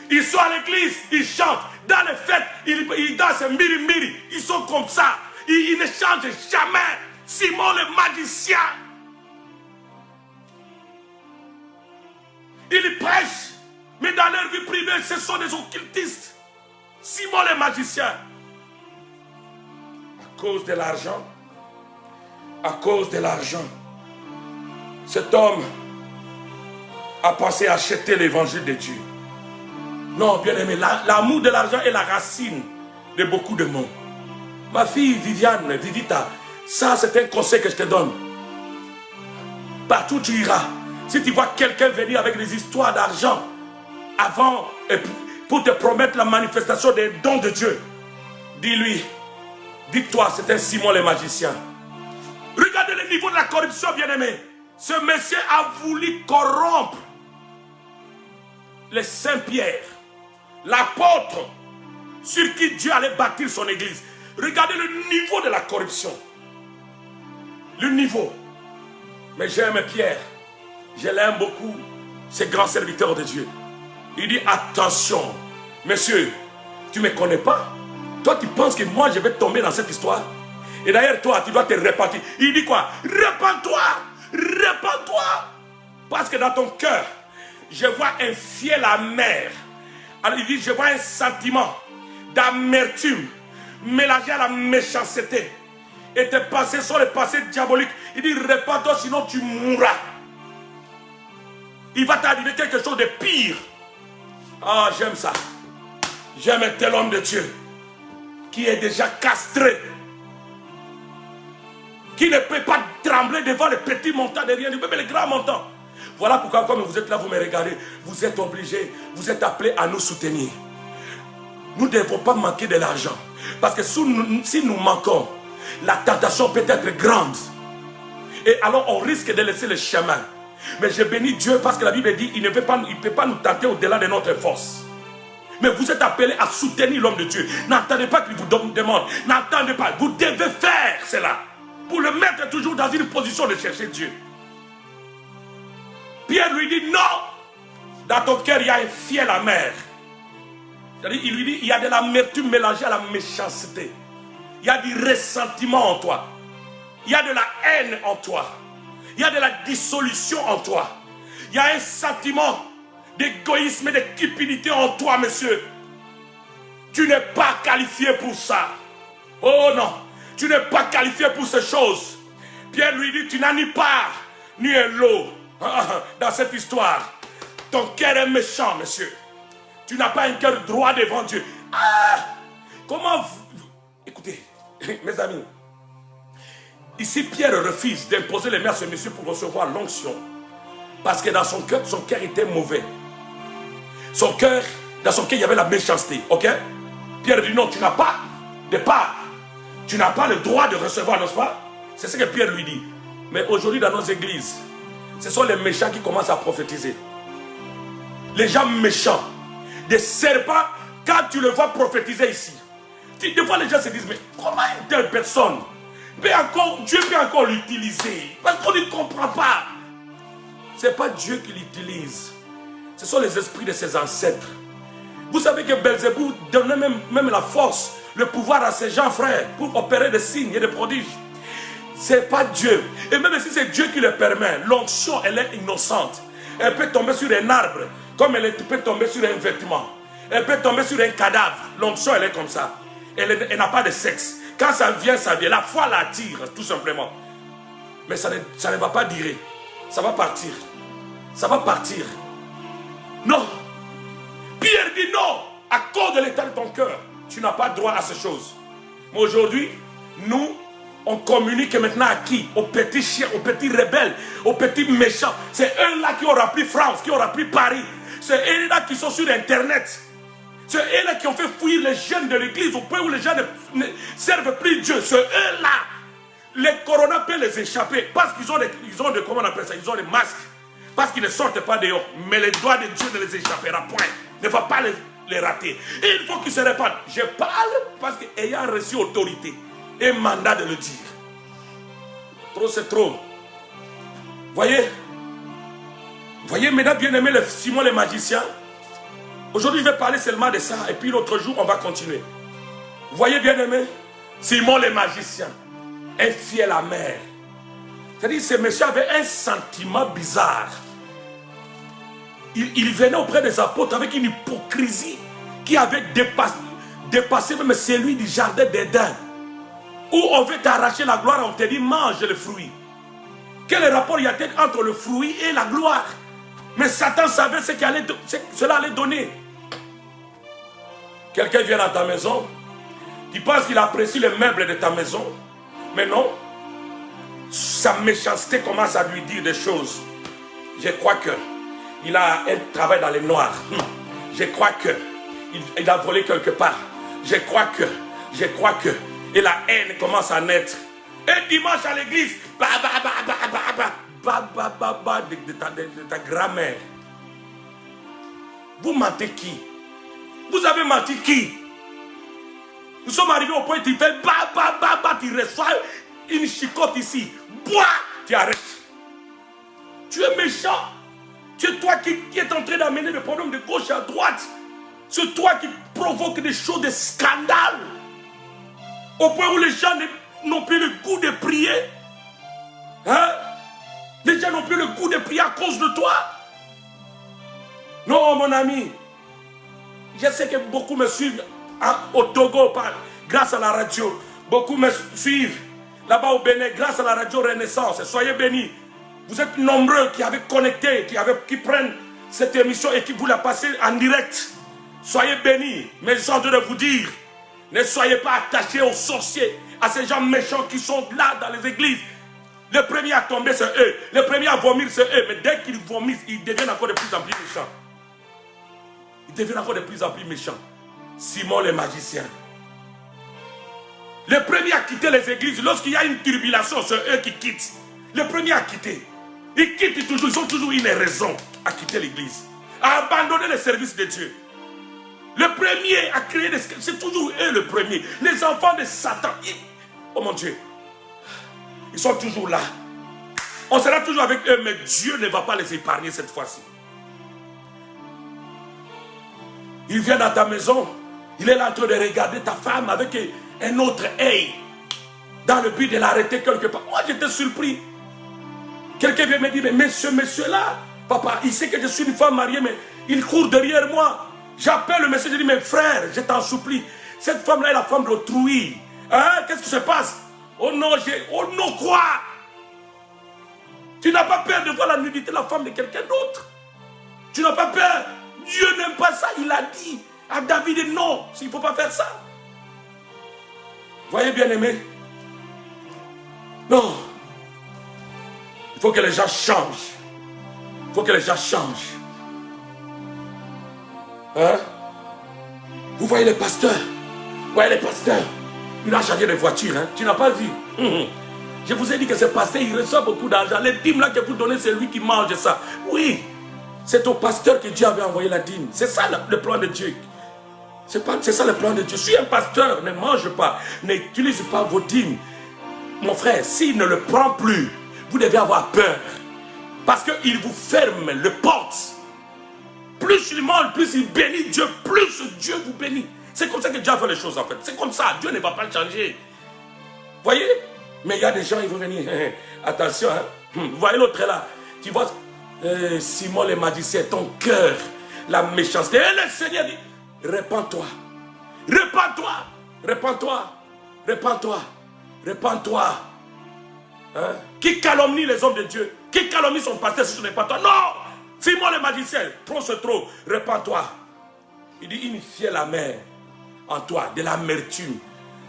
Ils sont à l'église, ils chantent. Dans les fêtes, ils dansent miri-miri. Ils sont comme ça. Ils ne changent jamais. Simon le magicien. Ils prêchent. Mais dans leur vie privée, ce sont des occultistes. Simon le magicien. À cause de l'argent. À cause de l'argent. Cet homme a pensé acheter l'évangile de Dieu. Non, bien aimé, l'amour de l'argent est la racine de beaucoup de monde. Ma fille Viviane, Vivita, ça c'est un conseil que je te donne. Partout où tu iras, si tu vois quelqu'un venir avec des histoires d'argent, avant, pour te promettre la manifestation des dons de Dieu, dis-lui, dis-toi, c'est un Simon le magicien. Regardez le niveau de la corruption, bien aimé. Ce monsieur a voulu corrompre les Saint-Pierre, l'apôtre sur qui Dieu allait bâtir son église. Regardez le niveau de la corruption. Le niveau. Mais j'aime Pierre. Je l'aime beaucoup. C'est grand serviteur de Dieu. Il dit attention, monsieur, tu ne me connais pas? Toi, tu penses que moi, je vais tomber dans cette histoire? Et d'ailleurs, toi, tu dois te repentir. Il dit quoi? Repens-toi! Repens-toi! Parce que dans ton cœur, je vois un fiel amer. Alors il dit, je vois un sentiment d'amertume mélangé à la méchanceté. Et tes pensées sont les pensées diaboliques. Il dit, repens-toi, sinon tu mourras. Il va t'arriver quelque chose de pire. Ah, j'aime ça. J'aime un tel homme de Dieu qui est déjà castré, qui ne peut pas trembler devant les petits montants de rien, même les grands montants. Voilà pourquoi, comme vous êtes là, vous me regardez, vous êtes obligés, vous êtes appelés à nous soutenir. Nous ne devons pas manquer de l'argent. Parce que si nous manquons, la tentation peut être grande. Et alors on risque de laisser le chemin. Mais je bénis Dieu parce que la Bible dit qu'il ne peut pas nous tenter au-delà de notre force. Mais vous êtes appelés à soutenir l'homme de Dieu. N'entendez pas qu'il vous demande. N'entendez pas. Vous devez faire cela. Pour le mettre toujours dans une position de chercher Dieu. Pierre lui dit non. Dans ton cœur, il y a un fiel amer. Il lui dit, il y a de l'amertume mélangée à la méchanceté. Il y a du ressentiment en toi. Il y a de la haine en toi. Il y a de la dissolution en toi. Il y a un sentiment d'égoïsme et de cupidité en toi, monsieur. Tu n'es pas qualifié pour ça. Oh non, tu n'es pas qualifié pour ces choses. Pierre lui dit, tu n'as ni part, ni un lot dans cette histoire. Ton cœur est méchant, monsieur. Tu n'as pas un cœur droit devant Dieu. Ah, comment écoutez, mes amis. Ici, Pierre refuse d'imposer les mains à ce monsieur pour recevoir l'onction. Parce que dans son cœur était mauvais. Dans son cœur, il y avait la méchanceté. Ok? Pierre dit non, tu n'as pas de part. Tu n'as pas le droit de recevoir, n'est-ce pas? C'est ce que Pierre lui dit. Mais aujourd'hui, dans nos églises, ce sont les méchants qui commencent à prophétiser. Les gens méchants. Des serpents, quand tu le vois prophétiser ici. Des fois, les gens se disent, mais comment une telle personne Dieu peut encore l'utiliser. Parce qu'on ne comprend pas. Ce n'est pas Dieu qui l'utilise. Ce sont les esprits de ses ancêtres. Vous savez que Belzébuth donnait même la force, le pouvoir à ses gens frères pour opérer des signes et des prodiges. Ce n'est pas Dieu. Et même si c'est Dieu qui le permet, l'onction, elle est innocente. Elle peut tomber sur un arbre, comme elle peut tomber sur un vêtement. Elle peut tomber sur un cadavre. L'onction, elle est comme ça. Elle n'a pas de sexe. Quand ça vient, ça vient. La foi l'attire, tout simplement. Mais ça ne va pas durer. Ça va partir. Ça va partir. Non. Pierre dit non. À cause de l'état de ton cœur, tu n'as pas droit à ces choses. Mais aujourd'hui, nous, on communique maintenant à qui? Aux petits chiens, aux petits rebelles, aux petits méchants. C'est eux-là qui ont rempli France, qui ont rempli Paris. C'est eux-là qui sont sur Internet. C'est eux-là qui ont fait fuir les jeunes de l'église au point où les gens ne servent plus Dieu. C'est eux-là. Les coronas peuvent les échapper parce qu'ils ont comment on appelle ça? Ils ont des masques. parce qu'ils ne sortent pas dehors. Mais les doigts de Dieu ne les échappera point. Ne va pas les rater. Et il faut qu'ils se répandent. Je parle parce qu'ayant reçu autorité et mandat de le dire. Trop c'est trop. Voyez, mesdames bien-aimés, Simon le magicien. Aujourd'hui, je vais parler seulement de ça. Et puis l'autre jour, on va continuer. Voyez, bien-aimés, Simon le magicien est fier à la mère. C'est-à-dire que ce monsieur avait un sentiment bizarre. Il venait auprès des apôtres avec une hypocrisie qui avait dépassé même celui du jardin d'Éden. Où on veut t'arracher la gloire, on te dit mange le fruit. Quel rapport y a-t-il entre le fruit et la gloire? Mais Satan savait ce que cela allait donner. Quelqu'un vient à ta maison, tu penses qu'il apprécie les meubles de ta maison, mais non. Sa méchanceté commence à lui dire des choses. Je crois qu'il a un travail dans les noirs. Je crois qu'il a volé quelque part. Je crois que. Et la haine commence à naître. Et dimanche à l'église, de ta grand-mère. Vous mentez qui? Vous avez menti qui? Nous sommes arrivés au point où tu fais tu reçois une chicotte ici. Bois, tu arrêtes. Tu es méchant. C'est toi qui es en train d'amener le problème de gauche à droite. C'est toi qui provoque des choses de scandale. Au point où les gens n'ont plus le goût de prier. Hein? Les gens n'ont plus le goût de prier à cause de toi. Non, mon ami. Je sais que beaucoup me suivent au Togo grâce à la radio. Beaucoup me suivent là-bas au Bénin grâce à la radio Renaissance. Soyez bénis. Vous êtes nombreux qui avez connecté, qui prennent cette émission et qui vous la passez en direct. Soyez bénis. Mais je suis en train de vous dire, ne soyez pas attachés aux sorciers, à ces gens méchants qui sont là dans les églises. Le premier à tomber, c'est eux. Le premier à vomir, c'est eux. Mais dès qu'ils vomissent, ils deviennent encore de plus en plus méchants. Ils deviennent encore de plus en plus méchants. Simon le magicien. Le premier à quitter les églises, lorsqu'il y a une turbulation, c'est eux qui quittent. Le premier à quitter. Ils quittent toujours, ils ont toujours une raison à quitter l'église. À abandonner le service de Dieu. Le premier à créer des... C'est toujours eux le premier. Les enfants de Satan. Oh mon Dieu. Ils sont toujours là. On sera toujours avec eux, mais Dieu ne va pas les épargner cette fois-ci. Il vient dans ta maison. Il est là en train de regarder ta femme avec un autre œil. Dans le but de l'arrêter quelque part. Moi, j'étais surpris. Quelqu'un vient me dire, mais ce monsieur-là, papa, il sait que je suis une femme mariée, mais il court derrière moi. J'appelle le monsieur, je dis, mais frère, je t'en supplie. Cette femme-là est la femme d'autrui. Hein? Qu'est-ce qui se passe? Oh non, quoi? Tu n'as pas peur de voir la nudité de la femme de quelqu'un d'autre? Tu n'as pas peur? Dieu n'aime pas ça, il a dit à David, non, il ne faut pas faire ça. Voyez bien aimé? Non. Il faut que les gens changent. Il faut que les gens changent. Hein? Vous voyez les pasteurs? Vous voyez les pasteurs? Il a changé de voiture, hein? Tu n'as pas vu? Je vous ai dit que ce pasteur, il reçoit beaucoup d'argent. Les dîmes là que vous donnez, c'est lui qui mange ça. Oui, c'est au pasteur que Dieu avait envoyé la dîme. C'est ça le plan de Dieu. C'est ça le plan de Dieu. Je suis un pasteur, ne mange pas, n'utilise pas vos dîmes. Mon frère, s'il ne le prend plus, vous devez avoir peur. Parce qu'il vous ferme le porte. Plus il mange, plus il bénit Dieu, plus Dieu vous bénit. C'est comme ça que Dieu a fait les choses en fait. C'est comme ça, Dieu ne va pas changer. Voyez? Mais il y a des gens, ils vont venir. Attention, hein? Vous voyez l'autre là. Tu vois, Simon le magicien, ton cœur, la méchanceté. Et le Seigneur dit, répands-toi. Répands-toi. Répands-toi. Répands-toi. Répands-toi. Hein? Qui calomnie les hommes de Dieu? Qui calomnie son pasteur si ce n'est pas toi? Non! Simon le magicien, trop c'est trop. Répands-toi. Il dit, initiez la mer en toi, de l'amertume.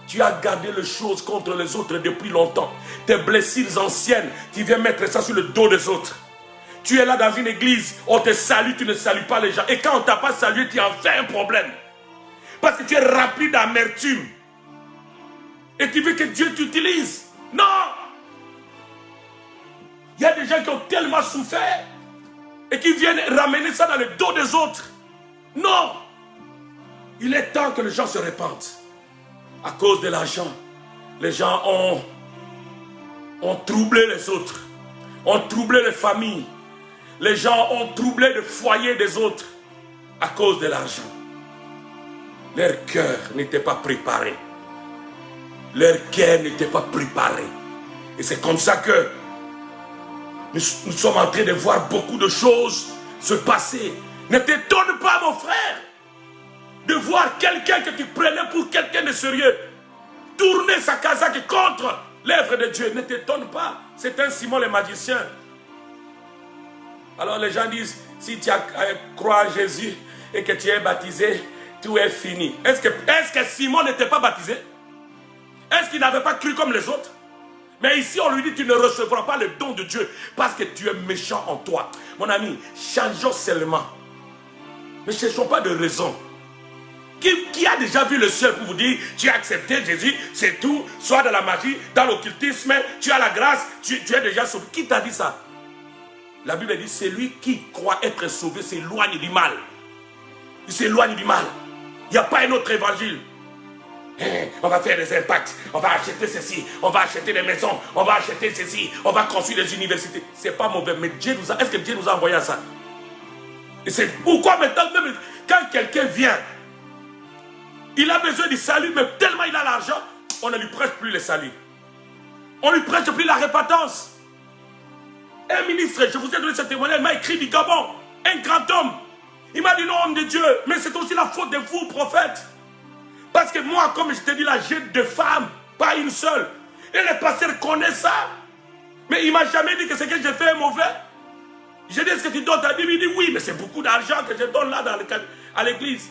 Tu as gardé les choses contre les autres depuis longtemps. Tes blessures anciennes, tu viens mettre ça sur le dos des autres. Tu es là dans une église, on te salue, tu ne salues pas les gens. Et quand on ne t'a pas salué, tu en fais un problème. Parce que tu es rempli d'amertume. Et tu veux que Dieu t'utilise. Non! Il y a des gens qui ont tellement souffert. et qui viennent ramener ça dans le dos des autres. Non. Il est temps que les gens se répandent. À cause de l'argent, les gens ont troublé les autres, ont troublé les familles. Les gens ont troublé le foyer des autres à cause de l'argent. Leur cœur n'était pas préparé. Leur cœur n'était pas préparé. Et c'est comme ça que nous sommes en train de voir beaucoup de choses se passer. Ne t'étonne pas, mon frère, de voir quelqu'un que tu prenais pour quelqu'un de sérieux tourner sa casaque contre l'œuvre de Dieu. Ne t'étonne pas. C'est un Simon le magicien. Alors les gens disent, si tu as crois en Jésus et que tu es baptisé, tout est fini. Est-ce que Simon n'était pas baptisé? Est-ce qu'il n'avait pas cru comme les autres? Mais ici on lui dit, tu ne recevras pas le don de Dieu parce que tu es méchant en toi. Mon ami, changeons seulement. Ne cherchons pas de raison. Qui a déjà vu le ciel pour vous dire, tu as accepté Jésus, c'est tout, soit dans la magie, dans l'occultisme, tu as la grâce, tu es déjà sauvé. Qui t'a dit ça? La Bible dit, c'est lui qui croit être sauvé s'éloigne du mal. Il s'éloigne du mal. Il n'y a pas un autre évangile. On va faire des impacts, on va acheter ceci, on va acheter des maisons, on va acheter ceci, on va construire des universités. C'est pas mauvais, mais Dieu nous a... Est-ce que Dieu nous a envoyé à ça? Et c'est pourquoi maintenant, même quand quelqu'un vient, il a besoin du salut, mais tellement il a l'argent, on ne lui prêche plus le salut. On ne lui prêche plus la repentance. Un ministre, je vous ai donné ce témoignage, il m'a écrit du Gabon, un grand homme. Il m'a dit non, homme de Dieu, mais c'est aussi la faute de vous, prophètes. Parce que moi, comme je t'ai dit, là, j'ai deux femmes, pas une seule. Et le pasteur connaît ça. Mais il ne m'a jamais dit que ce que j'ai fait est mauvais. J'ai dit, est-ce que tu donnes ta Bible? Il dit oui, mais c'est beaucoup d'argent que je donne là à l'église.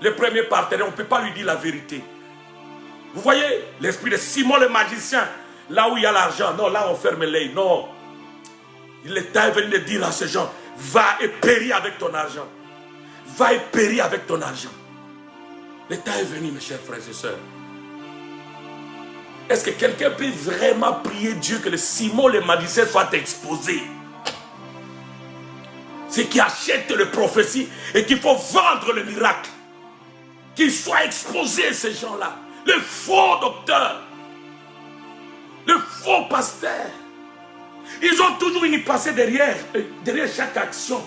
Le premier partenaire, on ne peut pas lui dire la vérité. Vous voyez, l'esprit de Simon le magicien, là où il y a l'argent, non, là on ferme l'œil, non. Il est temps de dire à ces gens, va et péris avec ton argent. Va et péris avec ton argent. Le temps est venu, mes chers frères et sœurs. Est-ce que quelqu'un peut vraiment prier Dieu que le Simon le magicien soit exposé? C'est qui achète le prophétie et qu'il faut vendre le miracle. Qu'ils soient exposés, ces gens-là. Le faux docteur. Le faux pasteur. Ils ont toujours une pensée derrière chaque action.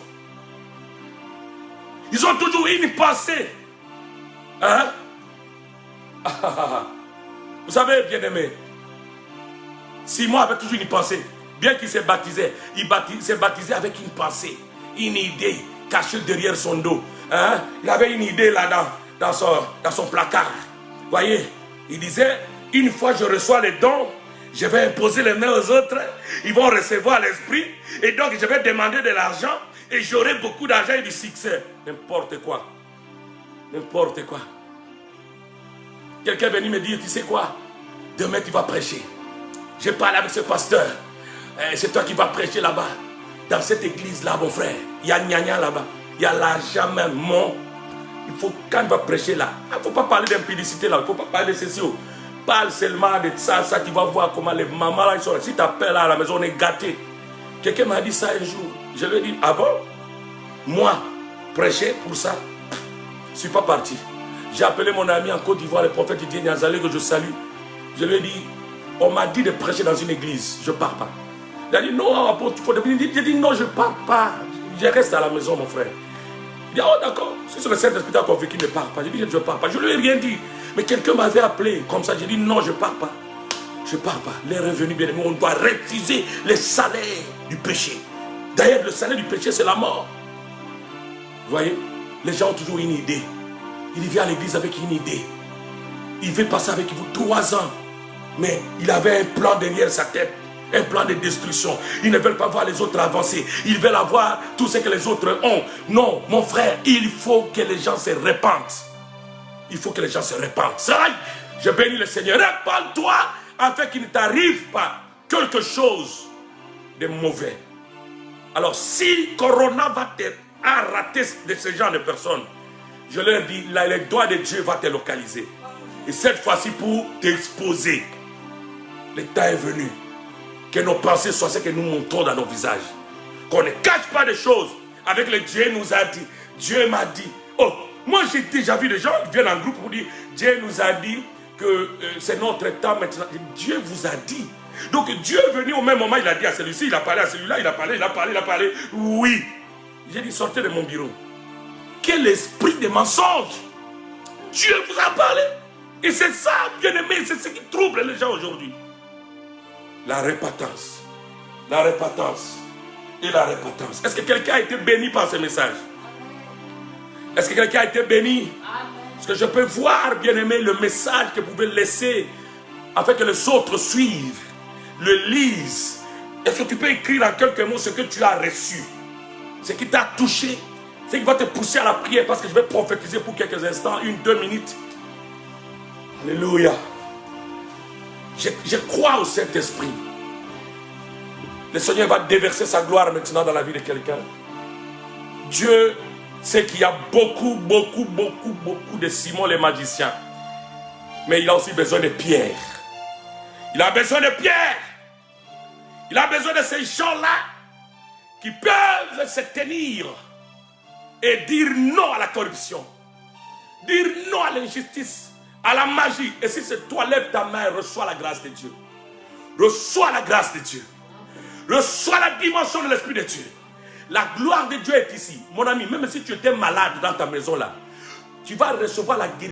Ils ont toujours une pensée. Hein? Vous savez, bien aimé, Simon avait toujours une pensée. Bien qu'il s'est baptisé, il s'est baptisé avec une pensée, une idée cachée derrière son dos. Hein? Il avait une idée là dans son placard. Vous voyez, il disait, une fois je reçois les dons, je vais imposer les mains aux autres, ils vont recevoir l'esprit, et donc je vais demander de l'argent, et j'aurai beaucoup d'argent et du succès. N'importe quoi. N'importe quoi. Quelqu'un est venu me dire, tu sais quoi? Demain tu vas prêcher. J'ai parlé avec ce pasteur. C'est toi qui vas prêcher là-bas. Dans cette église-là, mon frère. Il y a Gnagna là-bas. Il y a l'argent même. Il faut, quand tu vas prêcher là, il ne faut pas parler d'impudicité là. Il ne faut pas parler de ceci. Parle seulement de ça, tu vas voir comment les mamans là, ils sont là. Si tu appelles là à la maison, on est gâtés. Quelqu'un m'a dit ça un jour. Je lui ai dit, ah bon? Moi, prêcher pour ça, je ne suis pas parti. J'ai appelé mon ami en Côte d'Ivoire, le prophète Didier Niazalé, que je salue. Je lui ai dit, on m'a dit de prêcher dans une église, je ne pars pas. Il a dit, non, il faut devenir. J'ai dit, non, je ne pars pas. Je reste à la maison, mon frère. Il dit, oh d'accord, si c'est le Saint-Esprit qui a convaincu, ne pars pas. J'ai dit, je ne pars pas. Je ne lui ai rien dit. Mais quelqu'un m'avait appelé comme ça. J'ai dit, non, je ne pars pas. Je ne pars pas. Les revenus, bien aimés, on doit refuser les salaires du péché. D'ailleurs, le salaire du péché, c'est la mort. Vous voyez, les gens ont toujours une idée. Il vient à l'église avec une idée. Il veut passer avec vous 3 ans. Mais il avait un plan derrière sa tête. Un plan de destruction. Ils ne veulent pas voir les autres avancer. Ils veulent avoir tout ce que les autres ont. Non, mon frère, il faut que les gens se répandent. Il faut que les gens se répandent. Je bénis le Seigneur. Répands-toi afin qu'il ne t'arrive pas quelque chose de mauvais. Alors, si Corona va te rater de ce genre de personnes, je leur dis, le doigt de Dieu va te localiser. Et cette fois-ci, pour t'exposer, le temps est venu. Que nos pensées soient ce que nous montrons dans nos visages. Qu'on ne cache pas des choses. Avec le Dieu nous a dit. Dieu m'a dit. Oh, moi j'ai déjà vu des gens qui viennent en groupe pour dire Dieu nous a dit que c'est notre temps maintenant. Dieu vous a dit. Donc Dieu est venu au même moment, il a dit à celui-ci, il a parlé à celui-là, il a parlé. Oui. J'ai dit sortez de mon bureau. Quel esprit de mensonge. Dieu vous a parlé. Et c'est ça, bien aimé, c'est ce qui trouble les gens aujourd'hui. La répétence. La répétence. Et la répétence. Est-ce que quelqu'un a été béni par ce message? Est-ce que quelqu'un a été béni? Est-ce que je peux voir, bien aimé, le message que vous pouvez laisser afin que les autres suivent, le lisent? Est-ce que tu peux écrire en quelques mots ce que tu as reçu? Ce qui t'a touché? Ce qui va te pousser à la prière, parce que je vais prophétiser pour quelques instants, 1-2 minutes. Alléluia. Je crois au Saint-Esprit. Le Seigneur va déverser sa gloire maintenant dans la vie de quelqu'un. Dieu sait qu'il y a beaucoup de Simon les magiciens. Mais il a aussi besoin de Pierre. Il a besoin de Pierre. Il a besoin de ces gens-là qui peuvent se tenir et dire non à la corruption. Dire non à l'injustice, à la magie. Et si c'est toi, lève ta main et reçois la grâce de Dieu. Reçois la grâce de Dieu. Reçois la dimension de l'Esprit de Dieu. La gloire de Dieu est ici. Mon ami, même si tu étais malade dans ta maison là, tu vas recevoir la guérison.